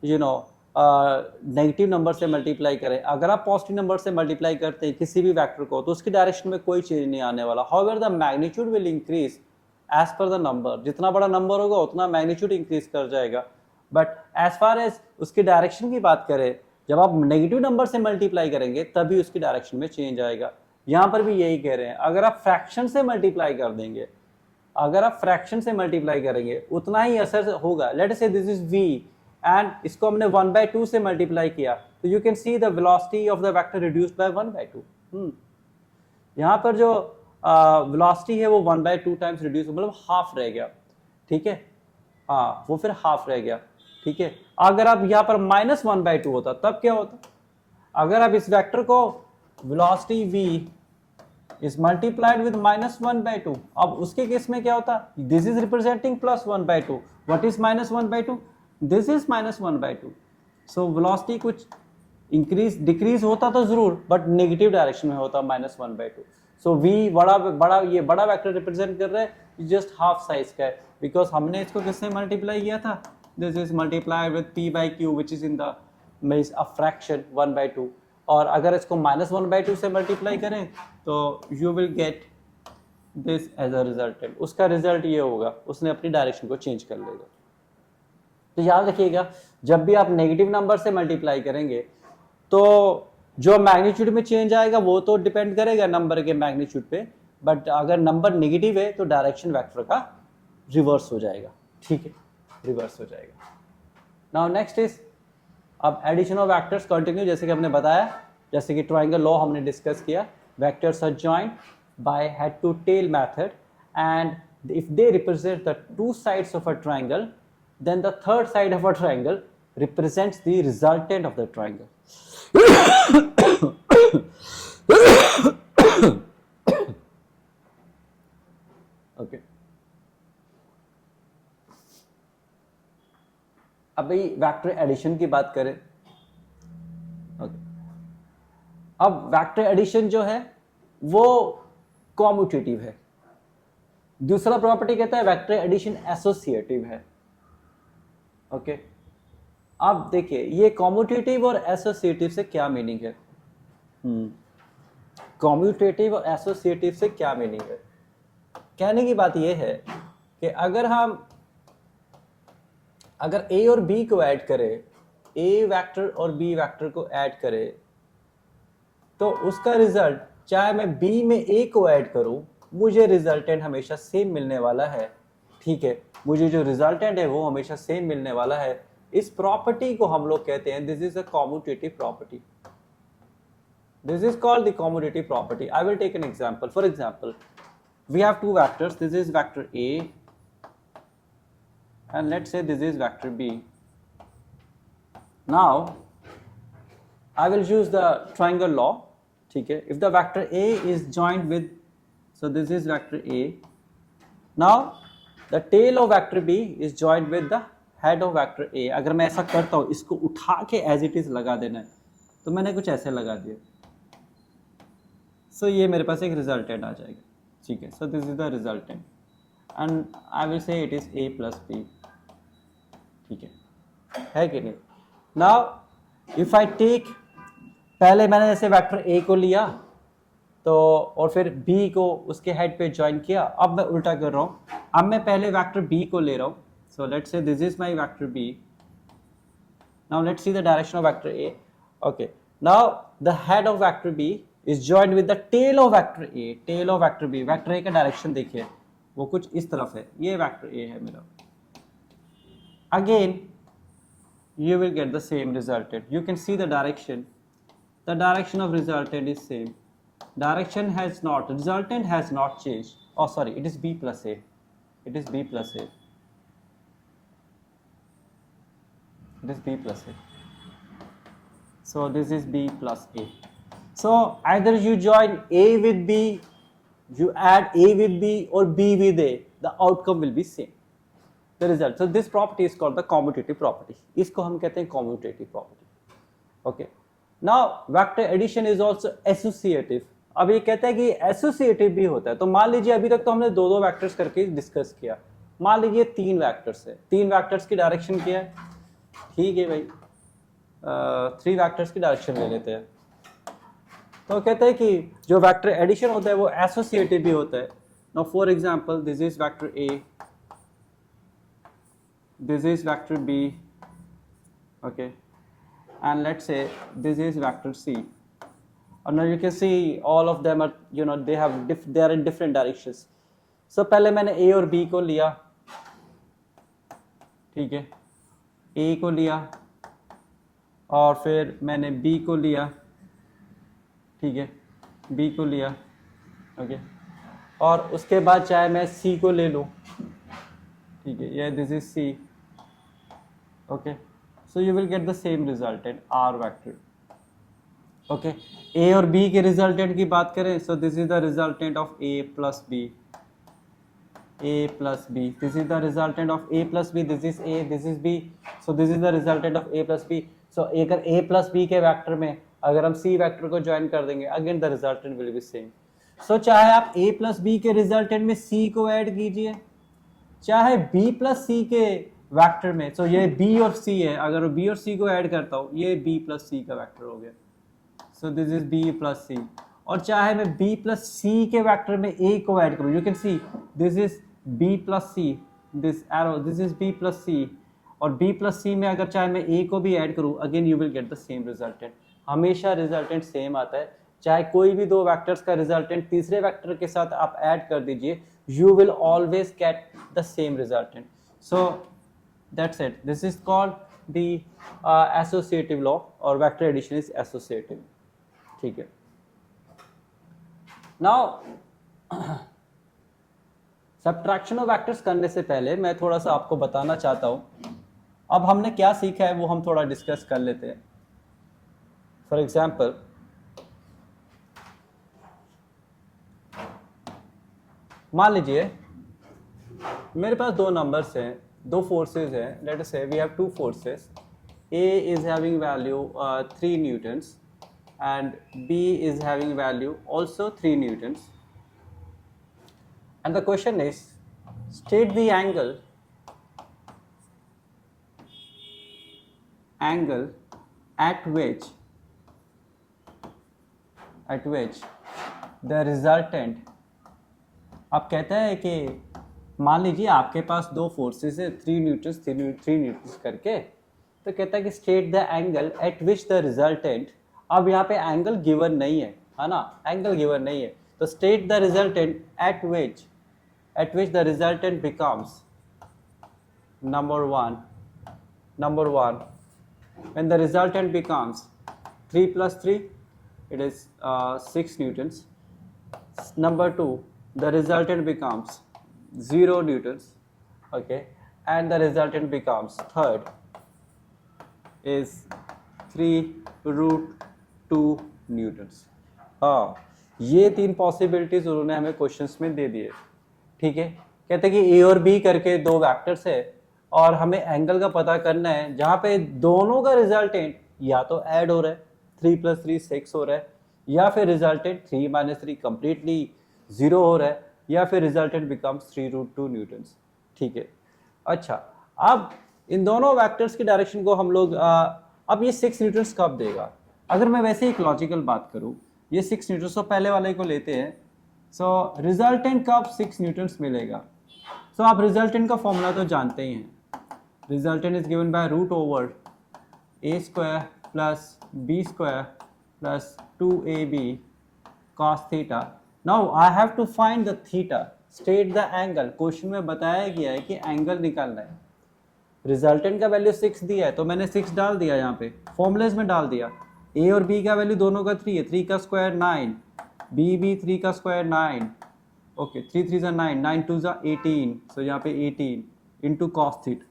नेगेटिव नंबर से मल्टीप्लाई करें, अगर आप पॉजिटिव नंबर से मल्टीप्लाई करते हैं किसी भी वेक्टर को तो उसकी डायरेक्शन में कोई चेंज नहीं आने वाला। However the magnitude will increase as per the number, जितना बड़ा नंबर होगा उतना मैग्नीट्यूड इंक्रीज कर जाएगा, बट एज फार एज उसकी डायरेक्शन की बात करें, जब आप नेगेटिव नंबर से मल्टीप्लाई करेंगे तभी उसकी डायरेक्शन में चेंज आएगा। यहाँ पर भी यही कह रहे हैं, अगर आप फ्रैक्शन से मल्टीप्लाई कर देंगे, अगर आप फ्रैक्शन से मल्टीप्लाई करेंगे उतना ही असर होगा। लेट अस से दिस इज v एंड इसको हमने 1/2 से मल्टीप्लाई किया, तो you can see the velocity of the vector reduced by 1/2। यहाँ पर जो वेलोसिटी है वो 1/2 टाइम्स रिड्यूस, मतलब हाफ रह गया। ठीक है, हाँ, वो फिर हाफ रह गया। ठीक है, अगर आप यहाँ पर -1/2 होता तब क्या होता? अगर आप इस वेक्टर को velocity v is multiplied with -1/2, अब उसके केस में क्या होता? This is representing +1/2, what is -1/2? This is -1/2, so velocity कुछ इंक्रीज डिक्रीज होता तो जरूर, बट नेगेटिव डायरेक्शन में होता -1/2। सो v ये बड़ा वेक्टर रिप्रेजेंट कर रहा है, जस्ट हाफ साइज का है, बिकॉज हमने इसको किससे मल्टीप्लाई किया था? This is multiply with p by q which is in the means a fraction 1/2, और अगर इसको -1/2 से मल्टीप्लाई करें तो you will get this as a resultant. उसका रिजल्ट ये होगा, उसने अपनी डायरेक्शन को चेंज कर लेगा। तो याद रखिएगा, जब भी आप नेगेटिव नंबर से मल्टीप्लाई करेंगे तो जो मैग्नीट्यूड में चेंज आएगा वो तो डिपेंड करेगा नंबर के मैग्नीट्यूड पे, बट अगर नंबर नेगेटिव है तो डायरेक्शन वेक्टर का रिवर्स हो जाएगा। ठीक है, रिवर्स हो जाएगा। नाउ नेक्स्ट इज अब एडिशन ऑफ वेक्टर्स कंटिन्यू, जैसे कि हमने बताया, जैसे कि ट्रायंगल लॉ हमने डिस्कस किया, vectors are joined by head to tail method and if they represent the two sides of a triangle then the third side of a triangle represents the resultant of the triangle। okay, अब भाई vector addition की बात करें। okay, अब vector addition जो है वो commutative है। दूसरा प्रॉपर्टी कहता है वेक्टर एडिशन एसोसिएटिव है। ओके, अब देखिए ये कॉम्यूटेटिव और एसोसिएटिव से क्या मीनिंग है। कॉम्यूटेटिव और एसोसिएटिव से क्या मीनिंग है? कहने की बात यह है कि अगर ए और बी को ऐड करें, ए वेक्टर और बी वेक्टर को ऐड करें, तो उसका रिजल्ट चाहे मैं बी में ए को ऐड करूं, मुझे रिजल्टेंट हमेशा सेम मिलने वाला है। ठीक है, मुझे जो रिजल्टेंट है वो हमेशा सेम मिलने वाला है। इस प्रॉपर्टी को हम लोग कहते हैं this is a commutative property. This is called the commutative property. I will take an example. For example, we have two vectors. This is vector A and let's say this is vector B. Now, I will use the triangle law. Okay? If the vector A is joined with, so this is vector A. Now, the tail of vector B is joined with the head of vector A. अगर मैं ऐसा करता हूँ, इसको उठा के as it is लगा देना है, तो मैंने कुछ ऐसे लगा दिया। सो ये मेरे पास एक रिजल्टेंट आ जाएगा। ठीक है, so this is the resultant and I will say it is A plus B. ठीक है कि नहीं? नाउ इफ आई टेक, पहले मैंने जैसे वेक्टर ए को लिया तो और फिर बी को उसके हेड पे ज्वाइन किया। अब मैं उल्टा कर रहा हूँ, अब मैं पहले वेक्टर बी को ले रहा हूँ। So let's say this is my vector B. Now let's see the direction of vector A. Okay, now the head of vector B is joined with the tail of vector A, tail of vector B। vector A का direction देखिए वो कुछ इस तरफ है, ये vector A है मेरा। Again you will get the same resultant. You can see the direction of resultant is same. Resultant has not changed. Oh sorry, it is B plus A. It is B plus A. It is B plus A. So this is B plus A. So either you join A with B, you add A with B or B with A, the outcome will be same, the result. So this property is called the commutative property. इसको हम कहते हैं commutative property. Okay. Now vector addition is also associative. अब ये कहता है कि associative भी होता है। तो मान लीजिए अभी तक तो हमने दो वेक्टर्स करके डिस्कस किया। मान लीजिए तीन वेक्टर्स है, तीन वेक्टर्स की डायरेक्शन क्या है? ठीक है भाई, 3 वेक्टर्स की डायरेक्शन ले लेते हैं। तो कहते हैं कि जो वेक्टर एडिशन होता है वो एसोसिएटिव भी होता है। Now for example this is vector A, this is vector B, okay, and let's say this is vector C. और now you can see all of them are they are in different directions. So पहले मैंने ए और B को लिया। ठीक है, ए को लिया और फिर मैंने बी को लिया। ठीक है, बी को लिया। ओके, और उसके बाद चाहे मैं सी को ले लूँ। ठीक है, ये this is C. Okay, so you will get the same resultant R vector. Okay, A और बी के रिजल्टेंट की बात करें, so this is the resultant of A plus B, A plus B. This is the resultant of A plus B, this is A, this is B, so this is the resultant of A plus B. So अगर A plus B के vector में अगर हम C vector को join कर देंगे, again the resultant will be same. So चाहे आप ए प्लस बी के रिजल्टेंट में सी को ऐड कीजिए, चाहे बी प्लस सी के वेक्टर में, सो ये बी और सी है, अगर बी और सी को ऐड करता हूँ ये बी प्लस सी का वेक्टर हो गया। So this is B plus C. और चाहे मैं बी प्लस सी के वेक्टर में ए को ऐड करूँ, you can see this is B plus C, this arrow, this is B plus C. और बी प्लस सी में अगर चाहे मैं ए को भी ऐड करूँ, again you will get the same resultant. हमेशा रिजल्टेंट सेम आता है। चाहे कोई भी दो वेक्टर्स का रिजल्टेंट तीसरे वेक्टर के साथ आप ऐड कर दीजिए, you will always get the same resultant. So that's it, this is called the associative law और वेक्टर एडिशन इज एसोसिएटिव। ठीक है, नाउ सब्ट्रैक्शन ऑफ वेक्टर्स करने से पहले मैं थोड़ा सा आपको बताना चाहता हूं, अब हमने क्या सीखा है वो हम थोड़ा डिस्कस कर लेते हैं। फॉर एग्जाम्पल, मान लीजिए मेरे पास दो नंबर्स हैं, दो फोर्सेस हैं। Let us say we have two forces, A is having value 3 newtons and B is having value also 3 newtons, and the question is state the angle at which the resultant, अब कहता है कि मान लीजिए आपके पास दो forces है 3 Newton's 3 Newton's करके, तो कहता है कि state the angle eight which the resultant, अब यहाँ पे एंगल गिवन नहीं है ना, एंगल गिवन नहीं है, तो state the resultant eight which the resultant becomes number 1 when the resultant becomes 3 plus 3, it is 6 newtons. Number 2, the resultant becomes 0 newtons, okay, and the resultant becomes third is 3 root 2 newtons. हाँ, ये 3 possibilities उन्होंने हमें questions में दे दिए, ठीक है। कहते हैं कि ए और बी करके दो वेक्टर्स है और हमें एंगल का पता करना है जहाँ पे दोनों का रिजल्टेंट या तो ऐड हो रहा है 3 plus 3 6 हो रहा है, या फिर रिजल्टेंट 3 minus 3 कंप्लीटली 0 हो रहा है, या फिर रिजल्टेंट बिकम्स 3 root 2 न्यूटन्स, ठीक है। अच्छा, अब इन दोनों वेक्टर्स की डायरेक्शन को हम लोग अब ये 6 न्यूटन्स कब देगा, अगर मैं वैसे एक लॉजिकल बात करूँ, ये 6 न्यूटन्स तो पहले वाले को लेते हैं, सो रिजल्टेंट कब 6 न्यूटन्स मिलेगा। सो आप रिजल्टेंट का फॉर्मूला तो जानते ही हैं, resultant is given by root over A square plus B square plus 2ab cos theta. Now I have to find the theta, state the angle. Question में बताया गया है कि एंगल निकालना है, रिजल्टेंट का वैल्यू 6 दिया है तो मैंने 6 डाल दिया, यहाँ पे फॉर्मूलेज में डाल दिया। ए और बी का वैल्यू दोनों का 3 है, 3 का स्क्वायर 9, बी भी 3 का स्क्वायर 9, ओके 3 3 9, 9 2 18, सो यहाँ पे 18 इंटू कॉस थीटा,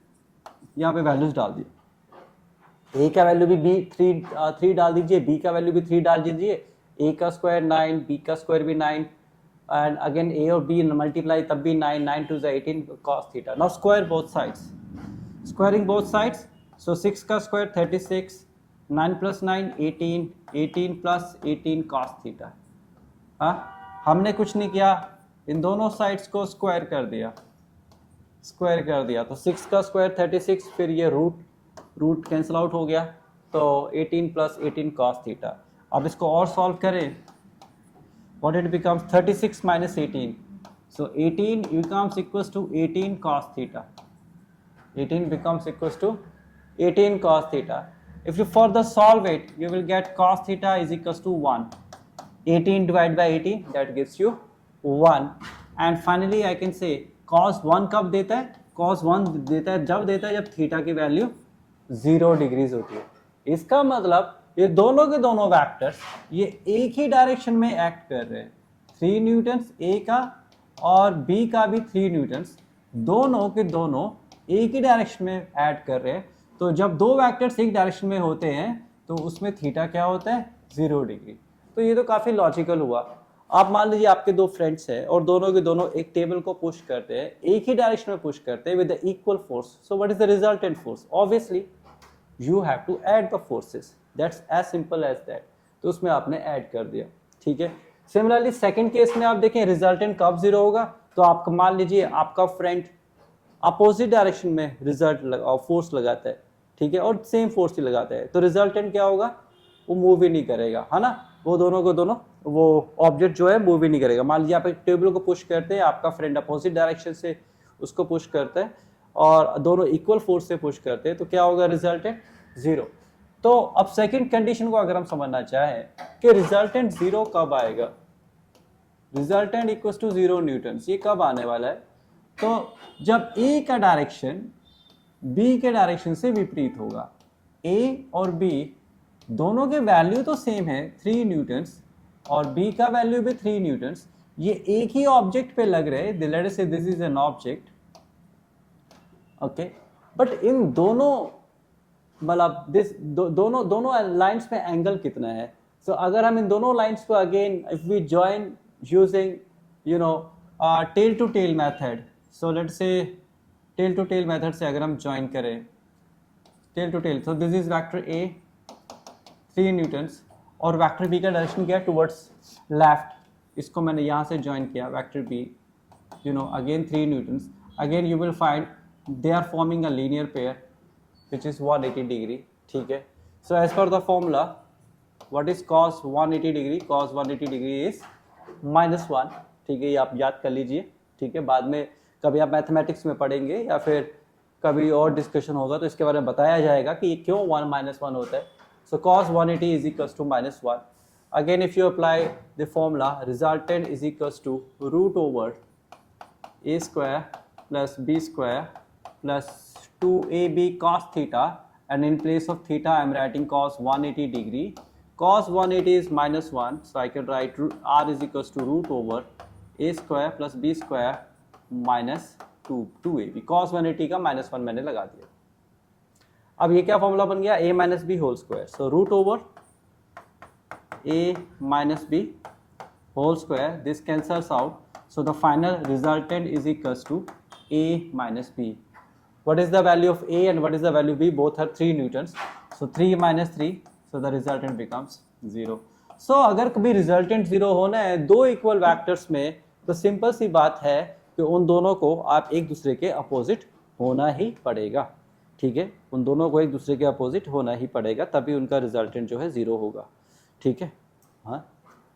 यहाँ पे वैल्यूज डाल दिए। ए का वैल्यू भी 3 डाल दीजिए, बी का वैल्यू भी 3 डाल दीजिए, ए का स्क्वायर 9, बी का स्क्वायर भी 9, एंड अगेन ए और बी मल्टीप्लाई तब भी 9, 9 2 18 cos theta. Now square both sides, squaring both sides, so 6 का square 36, 9 plus 9 18, 18 plus 18 cos theta. हाँ, हमने कुछ नहीं किया, इन दोनों साइड्स को स्क्वायर कर दिया, तो 6 का स्क्वायर 36, फिर ये रूट कैंसिल आउट हो गया, तो 18 plus 18 cos थीटा। अब इसको और सॉल्व करें, what it becomes 36 minus 18, so 18 becomes equals to 18 cos theta, 18 becomes equals to 18 cos theta. If you further solve it, you will get cos theta is equals to 1. 18 divided by 18, that gives you 1. And finally I can say cos 1 कब देता है, cos 1 देता है जब theta की value 0 degrees होती है। इसका मतलब ये दोनों के दोनों वेक्टर्स ये एक ही डायरेक्शन में एक्ट कर रहे हैं, 3 न्यूटन्स ए का और बी का भी 3 न्यूटन्स, दोनों के दोनों एक ही डायरेक्शन में ऐड कर रहे हैं। तो जब दो वेक्टर्स एक डायरेक्शन में होते हैं तो उसमें थीटा क्या होता है, 0 डिग्री। तो ये तो काफ़ी लॉजिकल हुआ। आप मान लीजिए आपके दो फ्रेंड्स हैं और दोनों के दोनों एक टेबल को पुश करते हैं, एक ही डायरेक्शन में पुश करते हैं with the equal force. So what is the resultant force, obviously you have to add the forces, that's as simple as that. तो उसमें आपने ऐड कर दिया, ठीक है। सिमिलरली सेकंड केस में आप देखें रिजल्टेंट कब 0 होगा, तो आप मान लीजिए आपका फ्रेंड अपोजिट डायरेक्शन में फोर्स लगाता है, ठीक है, और सेम फोर्स ही लगाता है, तो रिजल्टेंट क्या होगा, वो मूव ही नहीं करेगा, है ना। वो दोनों को दोनों वो ऑब्जेक्ट जो है मूव ही नहीं करेगा। मान लीजिए आप एक टेबल को पुश करते हैं, आपका फ्रेंड अपोजिट डायरेक्शन से उसको पुश करता है और दोनों इक्वल फोर्स से पुश करते हैं, तो क्या होगा, रिजल्टेंट 0। तो अब सेकंड कंडीशन को अगर हम समझना चाहें कि रिजल्टेंट 0 कब आएगा, रिजल्टेंट इक्वल्स टू 0 न्यूटन, ये कब आने वाला है, तो जब ए का डायरेक्शन बी के डायरेक्शन से विपरीत होगा। ए और बी दोनों के वैल्यू तो सेम है 3 न्यूटन्स और बी का वैल्यू भी 3 न्यूटन्स, ये एक ही ऑब्जेक्ट पे लग रहे हैं, लेट अस से this is an object, okay, but in दोनों मतलब दोनों लाइंस में एंगल कितना है। सो अगर हम इन दोनों लाइंस को again if we join using you know tail to tail method, so let say tail to tail method से अगर हम ज्वाइन करें tail to tail, so this is vector A 3 newtons और वेक्टर बी का direction क्या है, towards left, इसको मैंने यहाँ से ज्वाइन किया vector B again 3 newtons, again you will find they are forming a linear pair which is 180 degree. ठीक है, so as per the formula what is cos 180 degree, cos 180 degree is -1. ठीक है, ये आप याद कर लीजिए. ठीक है, बाद में कभी आप मैथमेटिक्स में पढ़ेंगे या फिर कभी और डिस्कशन होगा तो इसके बारे में बताया जाएगा कि ये क्यों 1 - 1 होता है. So cos 180 is equals to -1. Again, if you apply the formula, resultant is equals to root over a square plus b square plus 2ab cos theta, and in place of theta I am writing cos 180 degree. Cos 180 is -1, so I can write r is equals to root over a square plus b square minus 2ab. cos 180 का -1 मैंने लगा दिया. अब ये क्या formula बन गया, a minus B whole square. So root over a minus B whole square, this cancels out. So the final resultant is equals to a minus B. What is the value of a and what is the value b? Both are 3 newtons. So 3 - 3, so the resultant becomes 0. So अगर कभी resultant 0 होना है दो equal vectors में तो simple सी बात है कि उन दोनों को आप एक दूसरे के अपोजिट होना ही पड़ेगा. ठीक है, उन दोनों को एक दूसरे के अपोजिट होना ही पड़ेगा, तभी उनका रिजल्टेंट जो है 0 होगा. ठीक है, हाँ.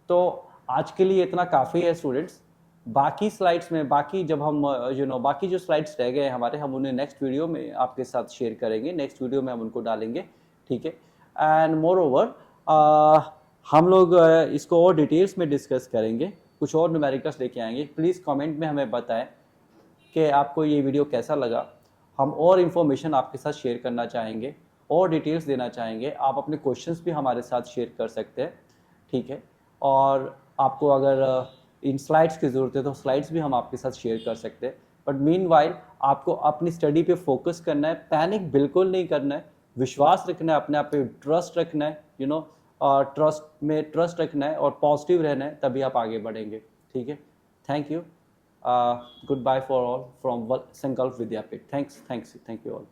तो आज के लिए इतना काफ़ी है स्टूडेंट्स. बाकी स्लाइड्स में बाकी जब हम बाकी जो स्लाइड्स रह गए हमारे, हम उन्हें नेक्स्ट वीडियो में आपके साथ शेयर करेंगे. नेक्स्ट वीडियो में हम उनको डालेंगे. ठीक है, एंड मोर ओवर हम लोग इसको और डिटेल्स में डिस्कस करेंगे, कुछ और न्यूमेरिकल्स लेके आएंगे. प्लीज़ कमेंट में हमें बताएं कि आपको ये वीडियो कैसा लगा. हम और इन्फॉर्मेशन आपके साथ शेयर करना चाहेंगे, और डिटेल्स देना चाहेंगे. आप अपने क्वेश्चंस भी हमारे साथ शेयर कर सकते हैं. ठीक है, और आपको अगर इन स्लाइड्स की ज़रूरत है तो स्लाइड्स भी हम आपके साथ शेयर कर सकते हैं. बट मीनवाइल आपको अपनी स्टडी पे फोकस करना है, पैनिक बिल्कुल नहीं करना है, विश्वास रखना है, अपने आप पे ट्रस्ट रखना है, ट्रस्ट में ट्रस्ट रखना है और पॉजिटिव रहना है, तभी आप आगे बढ़ेंगे. ठीक है, thank you. Goodbye for all from Sankalp Vidyapit. Thank you all.